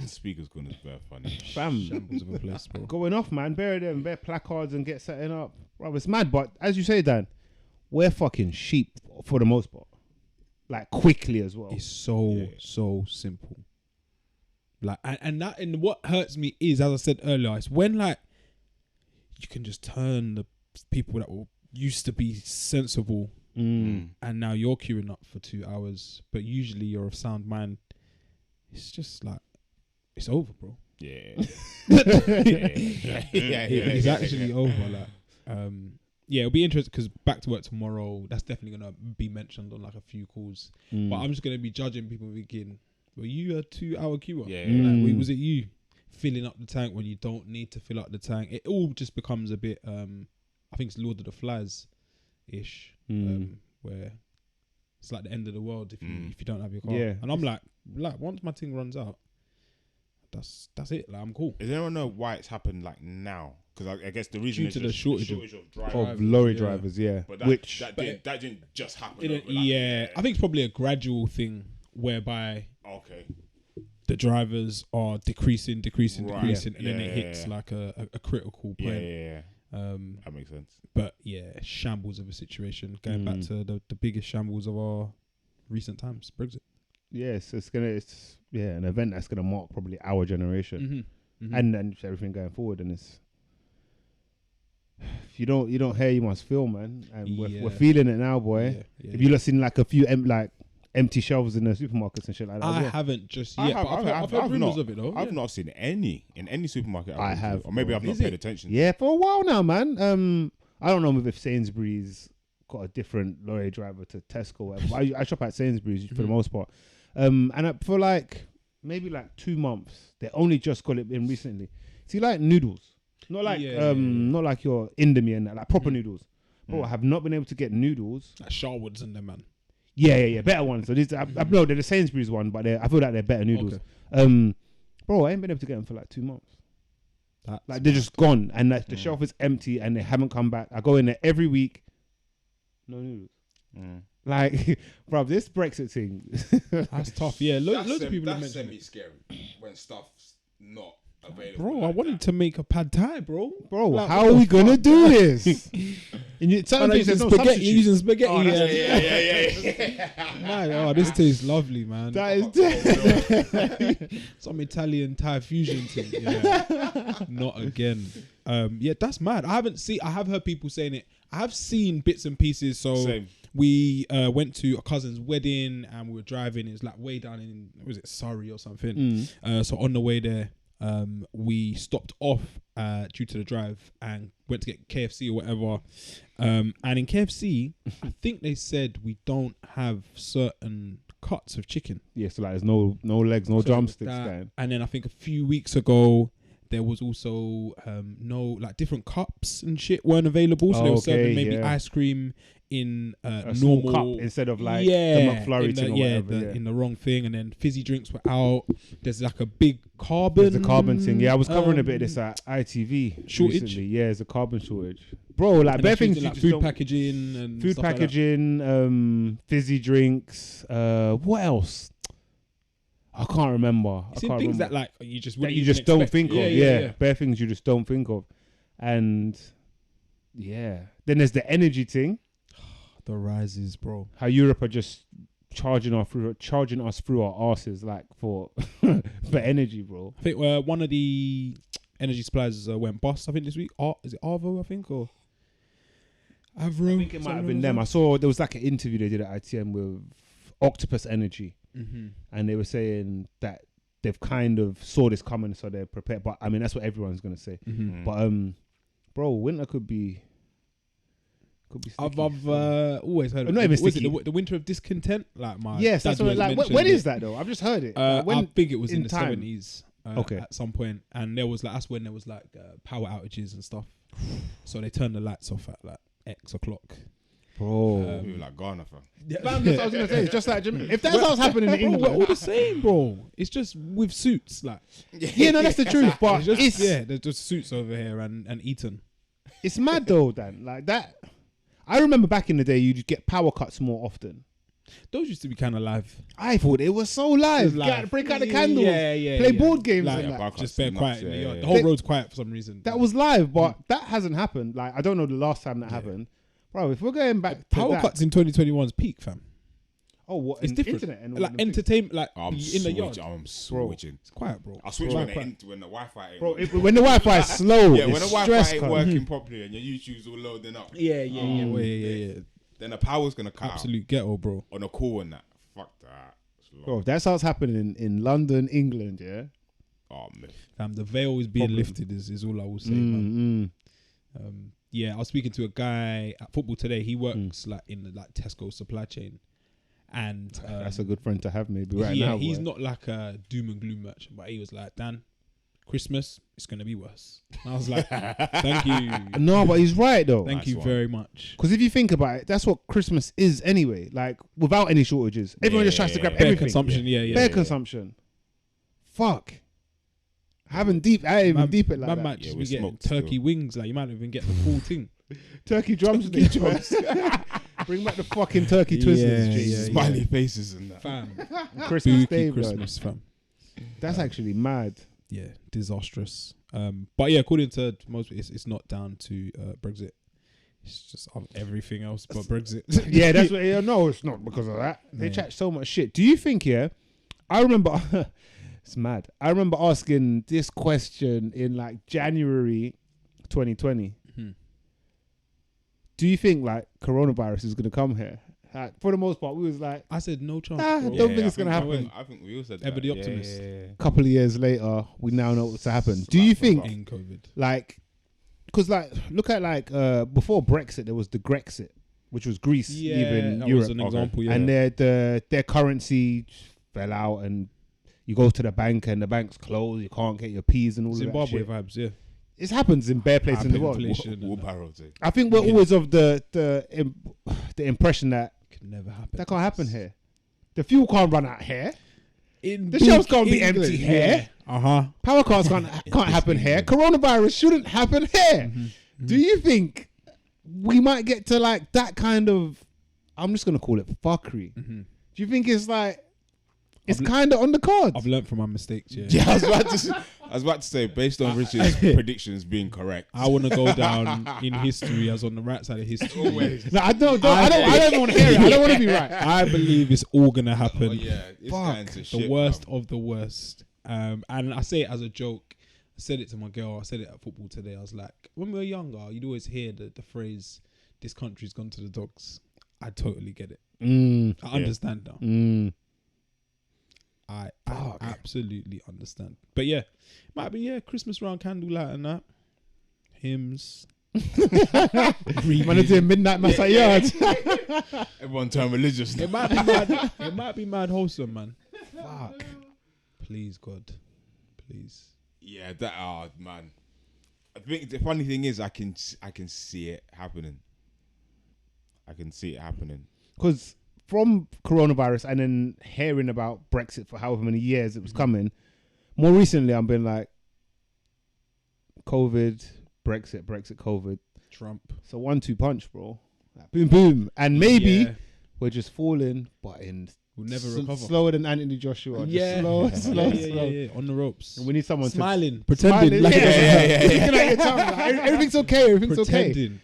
Speaker's Corner is very funny. Fam, Shambles of a place, bro. going off, man. Bury them, bare placards and get setting up. Bro, it's mad. But as you say, Dan, we're fucking sheep for the most part. Like quickly as well. It's so simple. Like and what hurts me is, as I said earlier, it's when like you can just turn the people that were used to be sensible and now you're queuing up for 2 hours, but usually you're of sound mind. It's just like it's over, bro. Yeah. It's actually over. Like, it'll be interesting because back to work tomorrow. That's definitely gonna be mentioned on like a few calls. But I'm just gonna be judging people thinking, were you a 2 hour queuer? Yeah. Like, was it you filling up the tank when you don't need to fill up the tank? It all just becomes a bit. I think it's Lord of the Flies ish, where it's like the end of the world if you don't have your car. Yeah. And I'm like once my thing runs out, that's it. Like I'm cool. Does anyone know why it's happened like now? Because I guess the reason Due is to the just shortage of drivers. of lorry drivers, yeah. But that, Which that didn't just happen. I think it's probably a gradual thing whereby Okay. the drivers are decreasing, Right. and then it hits like a critical point. Yeah. That makes sense. But yeah, shambles of a situation. Going back to the biggest shambles of our recent times, Brexit. yes, it's an event that's gonna mark probably our generation, and everything going forward. And it's if you don't hear, you must feel, man. And we're feeling it now, boy. If you look seen like a few empty shelves in the supermarkets and shit like that. I haven't just yet, but I've heard rumors of it though. I've not seen any in any supermarket. I have, or maybe I've not paid attention. Yeah, for a while now, man. I don't know if Sainsbury's got a different lorry driver to Tesco or whatever. But I shop at Sainsbury's for the most part. And for like maybe like 2 months, they only just got it in recently. See, like noodles, not like not like your Indomie and that, like proper noodles. Bro, I have not been able to get noodles. Like Sharwood's and them, man. Yeah, better ones. So these, I know they're the Sainsbury's one, but I feel like they're better noodles. Okay. Bro, I ain't been able to get them for like 2 months. Like they're just gone, and like the shelf is empty, and they haven't come back. I go in there every week, no noodles. Like, bro, this Brexit thing, that's tough. Yeah, loads of people that's mention it. scary when stuff's not available. Bro, I wanted to make a pad thai, bro. Bro, like, how are we gonna do this? And you, you're using spaghetti. Oh, yeah. Man, this tastes lovely, man. That is some Italian Thai fusion thing. Yeah. Not again. That's mad. I have heard people saying it. I have seen bits and pieces. So Same. we went to a cousin's wedding and we were driving. It was like way down in, was it Surrey or something? So on the way there, we stopped off due to the drive and went to get KFC or whatever. And in KFC, I think they said we don't have certain cuts of chicken. Yeah, so like there's no legs, no drumsticks. And then I think a few weeks ago, there was also no like different cups and shit weren't available. So they were serving maybe ice cream in a normal cup instead of like the McFlurry thing or whatever. In the wrong thing, and then fizzy drinks were out. There's like a big carbon. There's the carbon thing. Yeah, I was covering a bit of this at ITV shortage. Recently. Yeah, there's a carbon shortage, bro. Like bare things, like food packaging and food packaging, fizzy drinks. What else? I can't remember. Things that like you just don't think of. Yeah. Bare things you just don't think of, and then there's the energy thing. The rises, bro. How Europe are just charging us through our asses, like for for energy, bro. I think one of the energy suppliers went bust. I think this week. Is it Arvo? I think or Avro. I think it might have been them. I saw there was like an interview they did at ITM with Octopus Energy, and they were saying that they've kind of saw this coming, so they're prepared. But I mean, that's what everyone's gonna say. But bro, winter could be Could be I've sticky. always heard. Not of even it. Was it sticky. the winter of discontent? Like my Yes, dad that's what. was Like, when mentioning is it. that though? I've just heard it. I When think it was in in the time? 70s. Okay. At some point, and there was like that's when there was like power outages and stuff. So they turned the lights off at like X o'clock. Bro. We were like Ghana, fam. Man, that's what I was gonna say. It's just like Jamaica. If that's what's happening in Bro, we're all England, the same, bro. It's just with suits, like yeah, no, that's the truth. But it's there's just suits over here and Eton. it's mad though, Dan. Like that. I remember back in the day, you'd get power cuts more often. Those used to be kind of live. I thought it was so live. Break out the candles. Play board games. Like, and that. Power just cuts bare are quiet nuts, in the yeah, yard. yeah, The whole yeah. road's quiet for some reason. That was live, but that hasn't happened. Like I don't know the last time that happened, bro. If we're going back to power that, cuts in 2021's peak, fam. oh, what? It's in different. Internet and all Like them things. entertainment, like I'm in the yard. I'm switching. It's quiet, bro. I switch Bro, when the Wi-Fi ain't Bro, working. when the Wi-Fi is slow, Yeah, when it's the Wi-Fi stress, ain't cuz. working properly and your YouTube's all loading up, Yeah. then the power's gonna cut Absolute ghetto, bro. out on a call and that. Fuck that. It's long. Bro, if that starts happening in London, England, yeah. Oh, man. The veil is being Problem. lifted is all I will say, man. Yeah, I was speaking to a guy at football today. He works like in the Tesco supply chain, and That's a good friend to have, maybe right yeah, now. he's boy. not like a doom and gloom merchant, but he was like, Dan, Christmas it's gonna be worse. And I was like, thank you, No, but he's right though. thank Nice you one. very much. Because if you think about it, that's what Christmas is anyway. Like without any shortages, everyone just tries to grab Bare everything. consumption, yeah. Bare consumption. Fuck. I ain't even deep it like man that. might Yeah, just we be getting smoked turkey still. wings. Like you might not even get the full thing. Turkey drumsticks. Bring back the fucking turkey twizzlers. Yeah, G. yeah. Smiley faces and that. Fam, Christmas Day, spooky bro. Christmas, fam. That's actually mad. Yeah, disastrous. But yeah, according to most, it's not down to Brexit. It's just everything else but Brexit. Yeah, that's what. Yeah, no, it's not because of that. They Yeah. chat so much shit. Do you think? Yeah, I remember. It's mad. I remember asking this question in like January 2020. Do you think like coronavirus is gonna come here? Like, for the most part, we was like, I said no chance. Nah, bro. don't think it's gonna happen. I think we all said Ever that. the optimist. a couple of years later, we now know what's to happen. Do you think In COVID. like, because like, look at like before Brexit, there was the Grexit, which was Greece Yeah, leaving that Europe, was an example. Yeah, and their currency fell out, and you go to the bank and the bank's closed. You can't get your P's and all Zimbabwe of that shit. vibes. Yeah, It happens in bare places in the world. Hyperinflation and that. Wheelbarrow thing. I think we're Yeah. always of the impression that Could never happen. that can't happen here. The fuel can't run out here. In The shelves big can't be England, empty here. Yeah. Power cars can't happen here. Coronavirus shouldn't happen here. Do you think we might get to like that kind of? I'm just gonna call it fuckery. Do you think it's like it's kind of on the cards? I've learned from my mistakes. Yeah. Yeah, I was about to say, based on Richard's predictions being correct, I want to go down in history as on the right side of history. always. No, I don't want to hear it. I don't want to be right. I believe it's all gonna happen. Oh, yeah, it's going to The shit, worst fam. of the worst. And I say it as a joke. I said it to my girl. I said it at football today. I was like, when we were younger, you'd always hear the phrase, "This country's gone to the dogs." I totally get it. I understand now. I absolutely understand. But yeah, might be Christmas round candlelight and that. Hymns. Man, it's doing midnight mass at yards. Everyone turn religious. It might be mad. It might be mad wholesome, man. Fuck. Please, God. Please. Yeah, man. I think the funny thing is, I can see it happening. I can see it happening. Because from coronavirus and then hearing about Brexit for however many years it was coming, more recently I've been like, COVID, Brexit, COVID. Trump. So 1-2 punch, bro. Like, boom, boom. And maybe Yeah. we're just falling, but in We'll never recover. slower than Anthony Joshua. Yeah. Just slow. Yeah. On the ropes. And we need someone Smiling. to... Pretending. Like it doesn't hurt. yeah. Looking at your tongue, like, everything's okay, everything's okay. Pretending.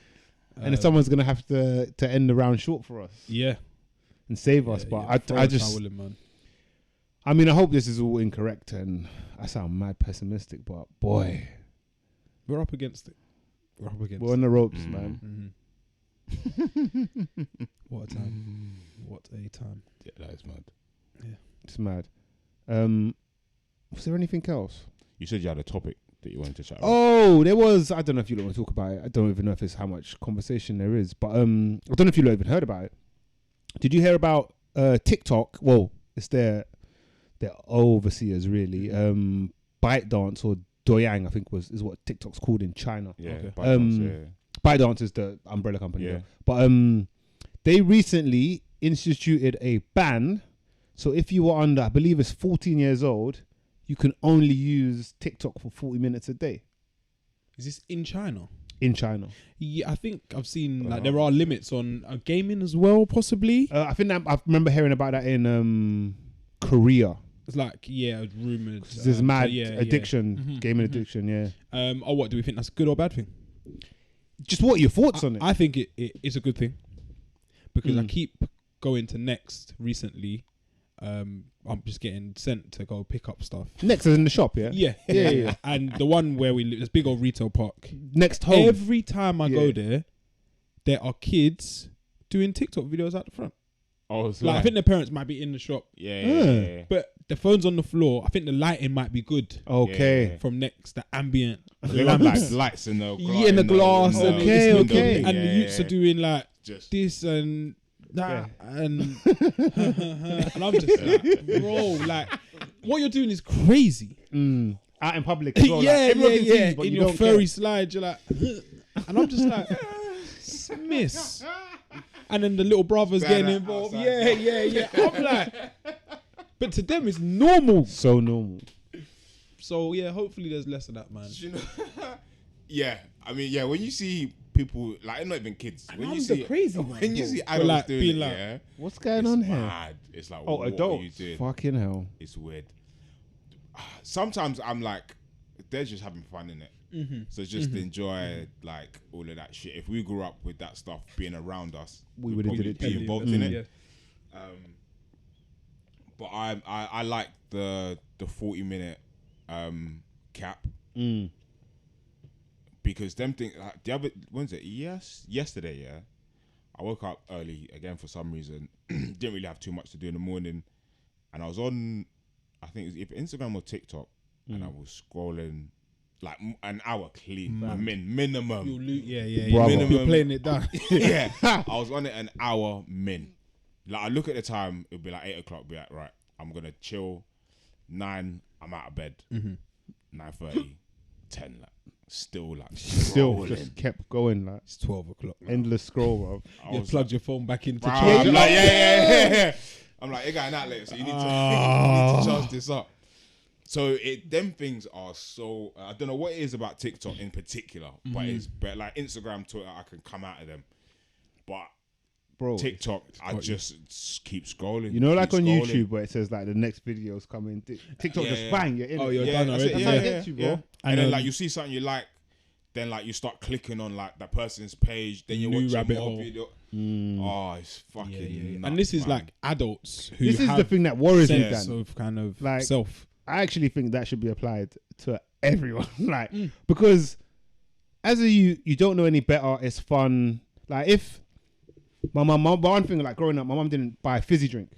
And then someone's going to have to end the round short for us. Yeah. And save us. But Throw I a just... towel in, man. I mean, I hope this is all incorrect, and I sound mad pessimistic, but boy, We're up against it. we're on the ropes, man. What a time. What a time. Yeah, that is mad. It's mad. Was there anything else? You said you had a topic that you wanted to chat about? Oh, there was. I don't know if you want to talk about it. I don't even know if it's how much conversation there is. But I don't know if you even heard about it. Did you hear about TikTok? Well, it's their overseers really. ByteDance or Douyin, I think is what TikTok's called in China. Yeah, Okay. ByteDance is the umbrella company. Yeah. But they recently instituted a ban. So if you were under, I believe it's 14 years old, you can only use TikTok for 40 minutes a day. Is this in China? In China. Yeah, I think I've seen like there are limits on gaming as well, possibly. I think I remember hearing about that in Korea. It's like rumored. There's mad addiction, Mm-hmm. gaming addiction. Yeah. What do we think? That's a good or bad thing? Just what are your thoughts on it? I think it is a good thing because I keep going to Next recently. I'm just getting sent to go pick up stuff. Next is in the shop, yeah? Yeah. And the one where we live, this big old retail park. Next home. Every time I go there are kids doing TikTok videos out the front. Oh, it's Like I think their parents might be in the shop. Yeah. But the phone's on the floor. I think the lighting might be good. Okay. From Next, the ambient. They got like lights in the glass. Yeah, in the glass. And Okay, it's looking- okay. And the youths are doing like Just this and that and and I'm just like, bro, like what you're doing is crazy. Out in public as well. Yeah, like, everyone can see you, but in you your don't furry care. slide, you're like, and I'm just like, miss. And then the little brothers Stand getting up involved. outside. Yeah. I'm like, but to them it's normal. So normal. So yeah, hopefully there's less of that, man. you know, yeah. I mean, yeah. When you see people like, not even kids, when you see crazy man. when you see adults like, doing being it, like, yeah, What's going it's on here? mad. It's like, Oh, what adults. are you doing? Fucking hell. It's weird. Sometimes I'm like, they're just having fun in it. So just enjoy like all of that shit. If we grew up with that stuff being around us, We we'd would've probably did it be too. involved in it. Yeah. But I like the 40-minute cap because them things like the other when's it? Yesterday, yeah. I woke up early again for some reason. Didn't really have too much to do in the morning, and I was on, I think it was either Instagram or TikTok, and I was scrolling like an hour clean, minimum. Yeah. Minimum. You're playing it down. Yeah, I was on it an hour min. Like I look at the time, it'll be like 8 o'clock. Be like, right, I'm gonna chill. 9, I'm out of bed. 9:30, 10, like still Still scrolling. just kept going like It's 12 o'clock. endless scroll, bro. I You was plugged your phone back into like, charge. I'm like, yeah. I'm like, it got an outlet, so you need to charge this up. So them things are so. I don't know what it is about TikTok in particular, but it's better. Like Instagram, Twitter, I can come out of them, but Bro. TikTok, I just keep scrolling. You know, like keep on scrolling. YouTube where it says like the next video's coming. TikTok just Yeah. bang, you're in. Oh, it. you're Yeah, done that's already. it. That's how it Yeah, gets you, bro. yeah. And then And, like you see something you like, then like you start clicking on like that person's page, then you New watch rabbit more hole. video. Oh, it's fucking. Yeah. Nuts, And this is man. like adults who This is have the thing that worries me, sense Dan. of kind of Like- self. I actually think that should be applied to everyone, like because as a you don't know any better. It's fun. Like if my mum, one thing like growing up, my mum didn't buy a fizzy drink.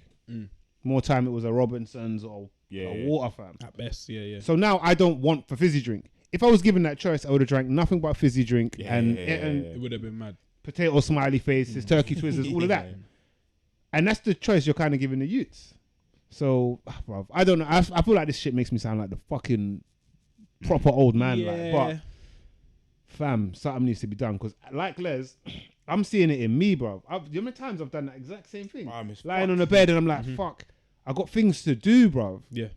More time it was a Robinsons or a water, fam. At best, yeah. So now I don't want for fizzy drink. If I was given that choice, I would have drank nothing but fizzy drink and It would have been mad. potato smiley faces, turkey twizzlers, all of that. And that's the choice you're kind of giving the youths. So, bruv, I don't know. I feel like this shit makes me sound like the fucking proper old man. Like, but fam, something needs to be done. Because like Les, I'm seeing it in me, bruv. You know how many times I've done that exact same thing? Lying on the bed and I'm like, fuck, I got things to do, bruv. Yeah.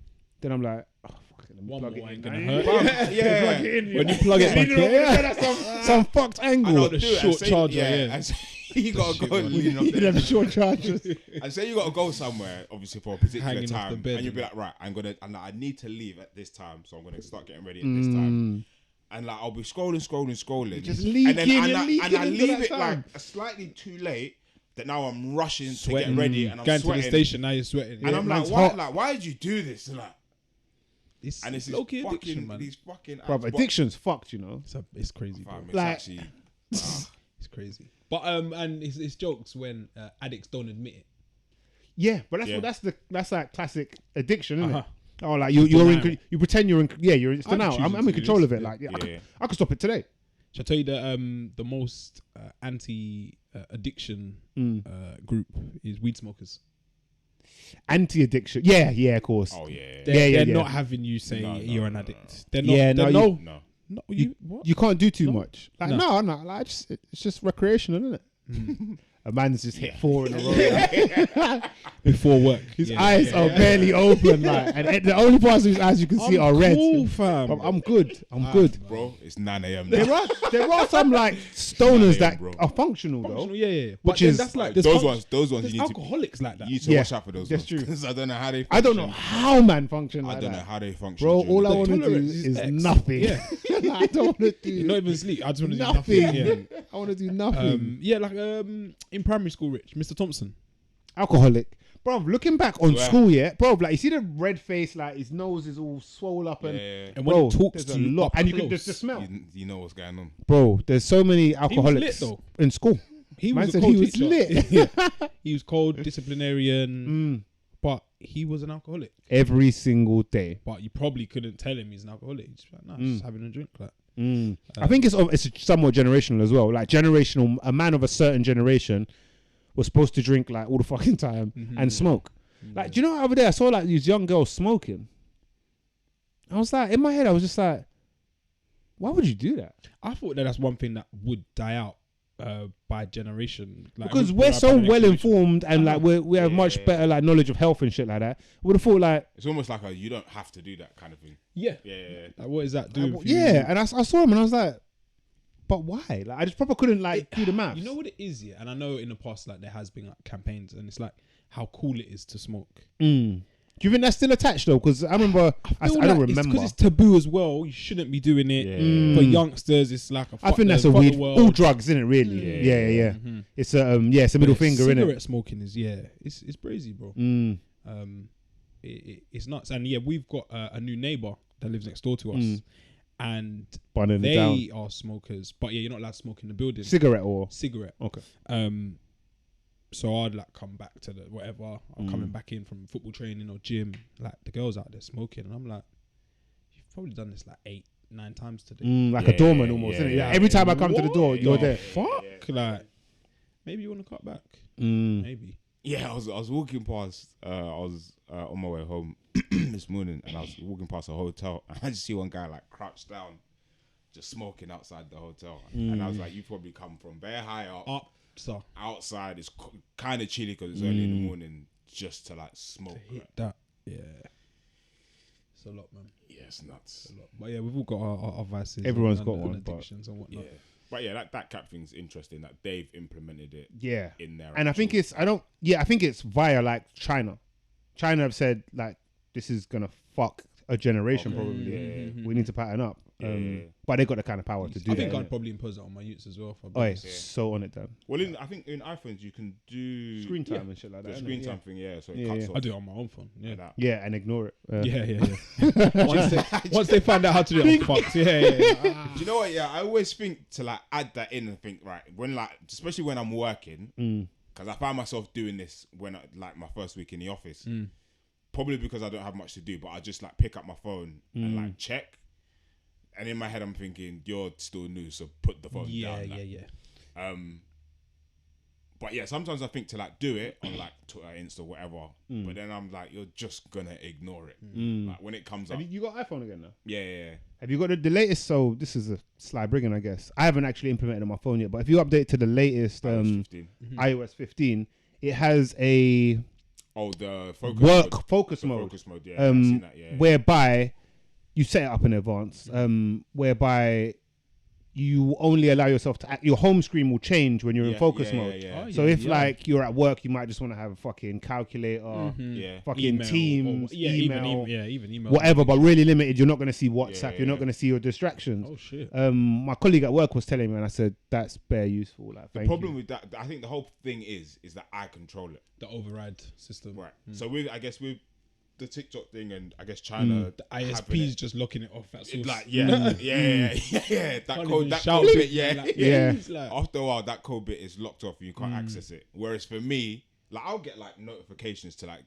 Then I'm like, oh, fuck it, let me One plug more it ain't in. gonna Bruv, hurt. Yeah. plug it in, When you plug it back You know, in. that's some fucked angle. And I'll the do it short and say, charger, yeah. yeah. And say you gotta go and lean You off need them there. short charges. And say you gotta go somewhere, obviously for a particular Hanging off the time, bed. and you'll be like, right, I need to leave at this time, so I'm gonna start getting ready at this time. And like I'll be scrolling, Just and leaking, then you're and I leaking into leave that it time. like slightly too late. That now I'm rushing Sweating. to get ready, and I'm Going to sweating. the station, now you're sweating. And I'm like, man's why? hot. Like, why did you do this? And like, It's and it's low-key this addiction, fucking man. these fucking Bruv, apps. addiction's fucked, you know. It's crazy, bro. Fam, it's Like- actually. It's crazy. But and it's jokes when addicts don't admit it. Yeah, but Yeah. that's like classic addiction, isn't Uh-huh. it? Oh, like you're in. Denial. You pretend you're in. Yeah, you're in denial. choosing I'm to in do control this, of it. yeah. Like, yeah, Yeah. I could stop it today. Shall I tell you the most anti addiction group is weed smokers. Anti-addiction. Yeah, of course. Oh yeah. They're yeah. not having you say No, you're an no, addict. They're not. Yeah, they're no, No. no, You- what? You can't do too No. much. Like, No. no. Like, it's just recreational, isn't it? A man's just hit 4 in a row. Before work. His eyes are barely open, like, and the only parts of his eyes you can see are red. Cool, fam. I'm good. I'm good. Bro, it's 9 a.m. now. There are some like stoners that bro. are functional though. Functional, yeah. Which But then is- that's like Those there's ones there's you need to alcoholics like that. you need to Yeah, watch out for those that's ones. true. 'Cause I don't know how they I don't know function. how man function like I don't that. know how they function. Bro, during all the I day. want to do tolerance is is X. nothing. Yeah. I don't want to Not do even sleep. I just want to do nothing. nothing. Yeah. I want to do nothing. Yeah, like in primary school, Rich, Mr. Thompson. Alcoholic. Bro, looking back on Swear. school, yeah, bro, like you see the red face, like his nose is all swole up, and Yeah. And when bro, he talks there's to a you lot, up and you close, can just the smell, You know what's going on. bro. There's so many alcoholics lit, though. in school. He Man was said a he cold was teacher. lit. Yeah. He was cold, disciplinarian, Mm. but he was an alcoholic. Every single day. But you probably couldn't tell him he's an alcoholic. He's just like, nah, just having a drink. Like, I think it's somewhat generational as well. Like generational, a man of a certain generation was supposed to drink like all the fucking time and smoke. Like, do you know, over there I saw like these young girls smoking. I was like, in my head, I was just like, why would you do that? I thought that's one thing that would die out by generation. Like, Because would we're die out by so the next well generation. informed and like we have much better like knowledge of health and shit like that. I would have thought like, It's almost like you don't have to do that kind of thing. Yeah. Yeah. Like, what is that doing? for you? yeah. And I saw him and I was like, but why? Like, I just probably couldn't like do the math. You know what it is, yeah? And I know in the past, like, there has been like campaigns, and it's like how cool it is to smoke. Do you think that's still attached though? Because I remember, I don't remember. Because it's taboo as well. You shouldn't be doing it. Yeah. For youngsters, it's like a I think that's a fuck the weed. world. All drugs, isn't it? Really? Yeah. It's a it's a middle finger, isn't Cigarette it? smoking is it's crazy, bro. It's nuts. And yeah, we've got a new neighbor that lives next door to us, and Burning it down. they are smokers. But yeah, you're not allowed to smoke in the building. Cigarette or Cigarette. okay. So I'd like come back to the whatever. I'm coming back in from football training or gym. Like the girls out there smoking, and I'm like, you've probably done this like 8-9 times today. Like a doorman almost, isn't it? Yeah. Every time I come to the door, you're there. Fuck, like maybe you want to cut back. Maybe. Yeah, I was walking past. I was on my way home this morning, and I was walking past a hotel, and I just see one guy like crouched down, just smoking outside the hotel, and I was like, "You probably come from very high up, So outside. It's kind of chilly because it's early in the morning, just to like smoke." hit that, yeah. It's a lot, man. Yeah, it's nuts. A lot. But yeah, we've all got our vices. Everyone's and got one, but- addictions and whatnot. Yeah, but yeah, that cap thing's interesting. That they've implemented it. Yeah. In there, And I think it's I think it's via like China. China have said like this is gonna fuck a generation probably. We need to pattern up. But they got the kind of power to do I that. think I'd innit? probably impose that on my youths as well. If I Oh, yeah, was- so on it then. Well, I think in iPhones you can do Screen time and shit like the that. screen innit? time thing. Yeah, so it Yeah, cuts yeah. off. I do it on my own phone. Yeah. like that. Yeah, and ignore it. Once they find out how to do it, I'm fucked. Yeah. Do you know what? Yeah, I always think to like add that in and think right when like especially when I'm working because I find myself doing this when like my first week in the office. Probably because I don't have much to do, but I just like pick up my phone and like check. And in my head, I'm thinking you're still new, so put the phone down. Like. But yeah, sometimes I think to like do it on like Twitter, Insta, whatever. But then I'm like, you're just gonna ignore it. Like when it comes up. Have you got iPhone again now? Yeah. Have you got the latest? So this is a sly brigging, I guess. I haven't actually implemented on my phone yet, but if you update to the latest iOS 15, it has a the focus focus mode. mode. Focus mode, yeah. I've seen that, yeah. Whereby you set it up in advance, whereby you only allow yourself to your home screen will change when you're in focus mode. Yeah. So if like you're at work, you might just want to have a fucking calculator, fucking Email Teams, email. email, Even email. whatever, but really limited. You're not going to see WhatsApp. Yeah, You're not going to see your distractions. Oh shit. My colleague at work was telling me, and I said that's bare useful. Like, The problem with that, I think the whole thing is that I control it. The override system. Right. So with the TikTok thing and I guess China, The ISP's just locking it off at source. like yeah. That Can't code, even that shout code it, bit, yeah. like, Yeah. it's like- After a while, that code bit is locked off and you can't access it. Whereas for me, like I'll get like notifications to like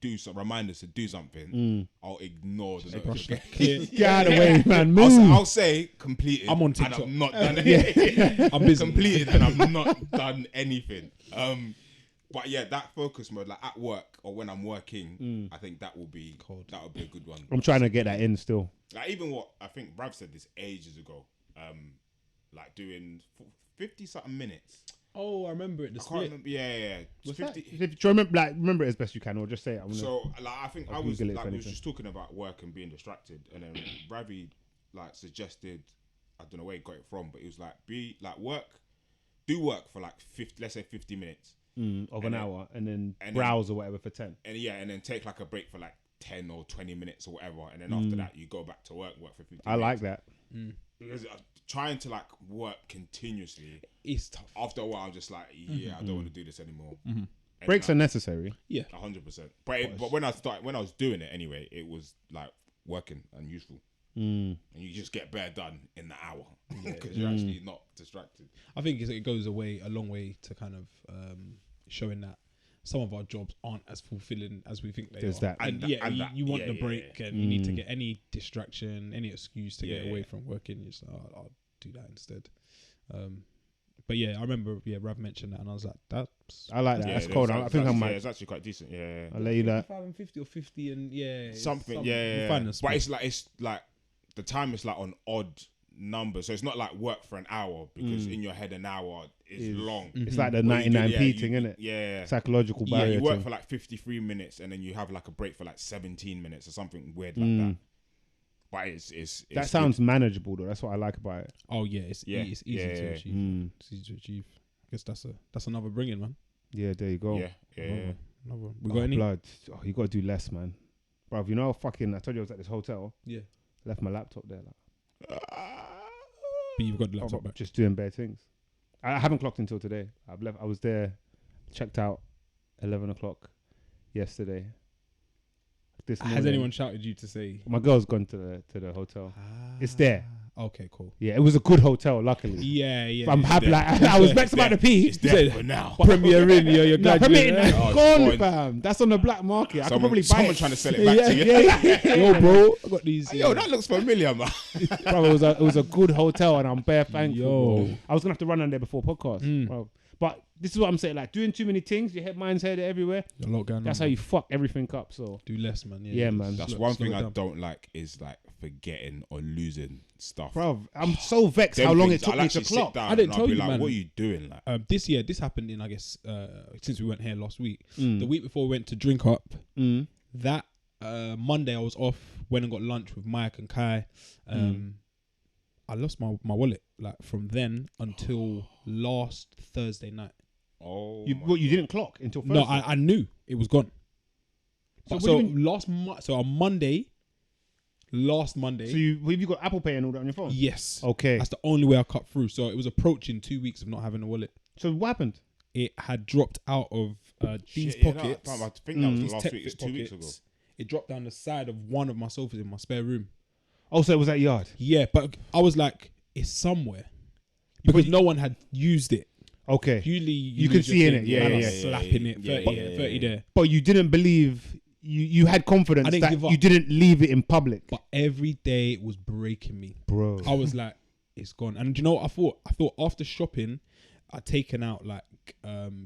do some reminders to do something, I'll ignore the notification. Clear. Get out of the way, man. Move. I'll say completed. I'm on and TikTok. I've not done anything. I'm busy. Completed and I've not done anything. But yeah, that focus mode, like at work or when I'm working, I think that will be a good one. I'm trying to get that in still. Like even what I think Rav said this ages ago, like doing 50 something minutes. Oh, I remember it. I can't remember. Yeah. What's 50. that? If you remember it as best you can, or just say it. So like I think I was Google it like if we was anything. just talking about work and being distracted, and then Ravi like suggested, I don't know where he got it from, but it was like do work for like 50, let's say 50 minutes of an hour, and then and browse or whatever for 10. and then take like a break for like 10 or 20 minutes or whatever, and then after that you go back to work for 50 minutes. I like that. Because trying to like work continuously, It's tough. after a while I'm just like, I don't want to do this anymore. And Breaks are like, necessary. Yeah. 100%. But when I was doing it anyway, it was like working and useful. And you just get better done in the hour because you're actually not distracted. I think it goes a long way to kind of showing that some of our jobs aren't as fulfilling as we think they There's are. that. And you want the break, and you need to get any distraction, any excuse to get away from working. You're just like, I'll do that instead. But yeah, I remember Rav mentioned that, and I was like, that's I like that. That's cold. I think I might. It's actually quite decent. Yeah. I'll let you that. 55 and 50 or 50 and Something. you Yeah. find a But spot. it's like the time is like on odd numbers, so it's not like work for an hour because in your head an hour is long. It's like the What you do- 99p thing, isn't it? Yeah. Psychological Yeah, barrier you work thing. for like 53 minutes and then you have like a break for like 17 minutes or something weird like that. But it's That sounds manageable though. That's what I like about it. Oh yeah, it's easy to achieve. It's easy to achieve. I guess that's another bringing, man. Yeah, there you go. Yeah. Another. We got any? Blood. Oh, you got to do less, man. Bruv, you know, I told you I was at this hotel. Yeah. Left my laptop there. But you've got the laptop I'm back. just doing bad things. I haven't clocked until today. I was there, checked out 11 o'clock yesterday. This Has morning, anyone shouted you to say? My girl's gone to the hotel. It's there. Okay, cool. Yeah, it was a good hotel, luckily. Yeah. I'm happy. Like, I was vexed about the pee. It's there for now. Premier in, you're No, glad Premier you're Inn, there. that's gone, fam. That's on the black market. I could probably buy Someone it. trying to sell it back to you. Yeah. Yo, bro, I got these. Yo, that looks familiar, man. Bro, it was a good hotel, and I'm bare thankful. Yo. Bro. I was gonna have to run on there before podcast, bro. But this is what I'm saying. Like doing too many things, your mind's headed everywhere. A lot going on. That's how you fuck everything up. So do less, man. Yeah, man. That's Slow- one slow thing it I down. don't like is like forgetting or losing stuff. bro, I'm so vexed Them how long things, it took I'll me actually to sit clock. down I didn't and I'll tell be you, like, man. what are you doing? Like, this happened in, I guess, since we went here last week. The week before we went to drink up. That Monday I was off, went and got lunch with Mike and Kai. I lost my wallet like from then until last Thursday night. oh, You didn't clock until Thursday. No, I knew it was gone. So So, what do you so on Monday, last Monday, So have you got Apple Pay and all that on your phone? yes, Okay. that's the only way I cut through. So it was approaching 2 weeks of not having a wallet. So what happened? It had dropped out of these shit, yeah, pockets. I think that was these last tech week. It's fit 2 weeks ago. pockets. It dropped down the side of one of my sofas in my spare room. Oh, so it was at yard. Yeah, but I was like, it's somewhere because no one had used it. Okay. Usually You can lose your see in thing, it, yeah, man, yeah, I'm yeah, slapping it, yeah, 30, yeah, 30 there. But you didn't believe. You had confidence I didn't that give up. you didn't leave it in public, But every day it was breaking me. bro. I was like, it's gone. And do you know what I thought? I thought after shopping, I'd taken out like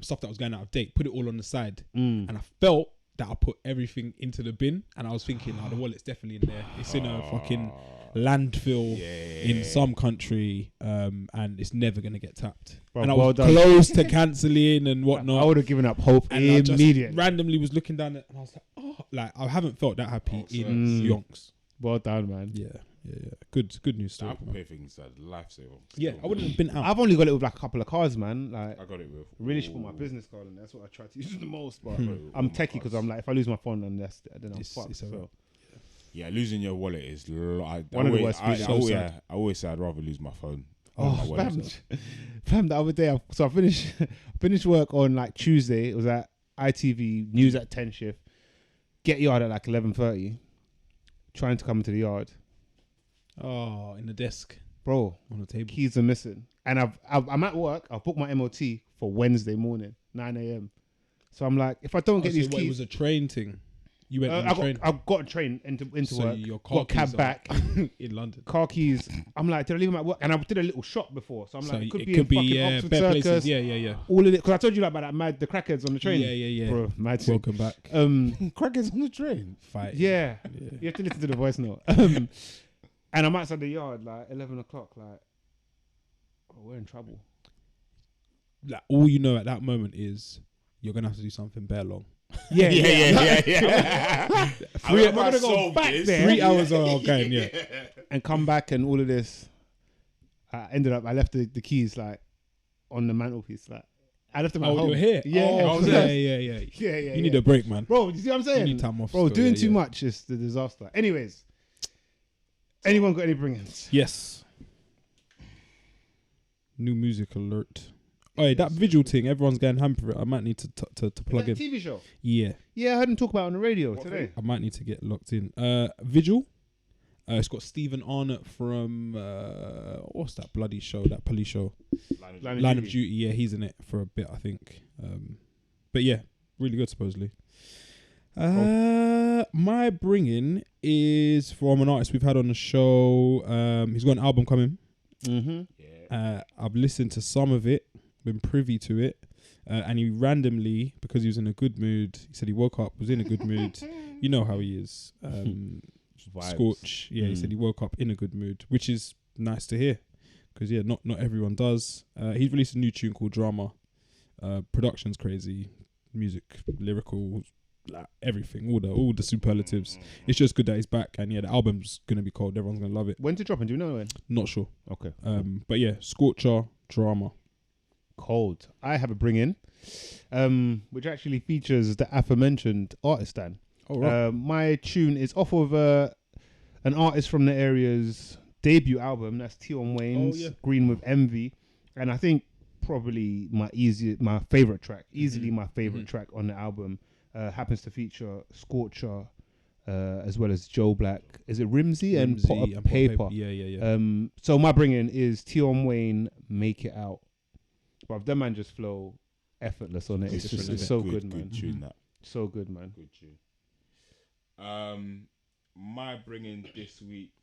stuff that was going out of date, put it all on the side, and I felt that I put everything into the bin, and I was thinking, the wallet's definitely in there. It's in a fucking landfill in some country, and it's never gonna get tapped. Bro, and I well was done. close to cancelling and whatnot. I would have given up hope and I just immediately. randomly was looking down it, and I was like, oh, like I haven't felt that happy in yonks. Well done, man. Yeah. Good news The story. Apple man. Pay thing's a lifesaver. Yeah, I wouldn't have been out. I've only got it with like a couple of cards, man. Like I got it with. really should put my business card in. That's what I try to use the most. But with I'm all my techie because cards. I'm like, if I lose my phone, then I'm It's- fucked. it's So. alright. Yeah, losing your wallet is One of the worst feelings. I always say I'd rather lose my phone. Oh, my wallet. fam, the other day, I finished work on like Tuesday. It was at ITV News at 10 shift. Get yard at like 11:30. Trying to come into the yard, Oh, in the desk bro. on the table. Keys are missing, and I'm at work. I've booked my MOT for Wednesday morning, 9 a.m. So I'm like, if I don't get these It keys, was a train thing. You went on the train. I got a train into So work. your car Got a cab keys are back. in London. Car keys. I'm like, did I leave them at work? And I did a little shop before, so I'm So like, it could it be could in be fucking Oxford bare Circus. places. Yeah. All of it, because I told you like about the crackheads on the train. Yeah. Bro, mad thing. Welcome back. Crackers on the train. Fight. Yeah, you have to listen to the voice note. And I'm outside the yard like 11 o'clock. Like, oh, we're in trouble. Like, all you know at that moment is you're gonna have to do something bare long. Yeah. I'm gonna go back there. 3 hours are going. Yeah. And come back and all of this. I left the keys like on the mantelpiece. Like, I left them at home. Oh, you're here. Yeah, Oh, yeah. You need a break, man. Bro, you see what I'm saying? You need time off. Bro, still, doing yeah, too much is the disaster. Anyways, anyone got any bring-ins? Yes. New music alert. Oh, yeah, that visual thing, everyone's getting hampered for it. I might need to plug in. Is that a TV show? Yeah, Yeah, I heard him talk about it on the radio today. I might need to get locked in. Visual. It's got Stephen Arnott from what's that bloody show? That police show, Line of Duty. Yeah, he's in it for a bit, I think. But yeah, really good supposedly. My bringing is from an artist we've had on the show. He's got an album coming. Mm-hmm. I've listened to some of it, been privy to it, and he randomly, because he was in a good mood, he said he woke up, was in a good mood. You know how he is. Scorch. Yeah, he said he woke up in a good mood, which is nice to hear, because not everyone does. He's released a new tune called Drama. Production's crazy, music, lyrical, like everything, all the superlatives. It's just good that he's back, and yeah, the album's gonna be cold. Everyone's gonna love it. When's it dropping? Do you know when? Not sure. Okay. But yeah, Scorcher, Drama. Cold. I have a bring-in, which actually features the aforementioned artist Dan. Oh, right. My tune is off of an artist from the area's debut album. That's Tion Wayne's Green with Envy, and I think probably my favorite track, easily my favorite track on the album, happens to feature Scorcher, as well as Joe Black. Is it Rimsey and Pot of Paper? Yeah. So my bring-in is Tion Wayne, Make It Out. But that man just flow effortless on it. It's so good, man. Good tune, that. So good, man. Good tune. My bringing this week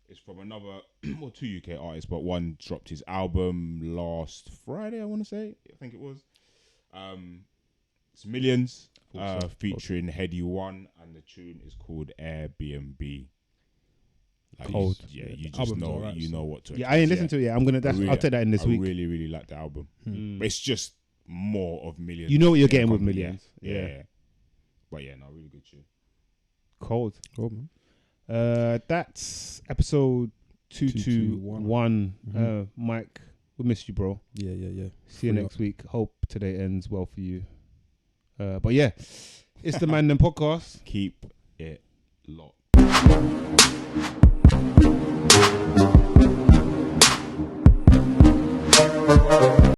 is from another, well, 2 UK artists, but one dropped his album last Friday, I want to say. I think it was. It's Millions, featuring Heady One, and the tune is called Airbnb. Like, cold. You just know, right, you know what to expect. Yeah, I ain't listened to it yet. I'll take that in this week. I really, really like the album. But it's just more of Millions. You know what you're getting with Millions. Yeah. But yeah, no, really good tune. Cold. man. That's episode 221. Mike, we missed you, bro. Yeah. See you next week. Hope today ends well for you. But yeah, it's the Mandem podcast. Keep it locked.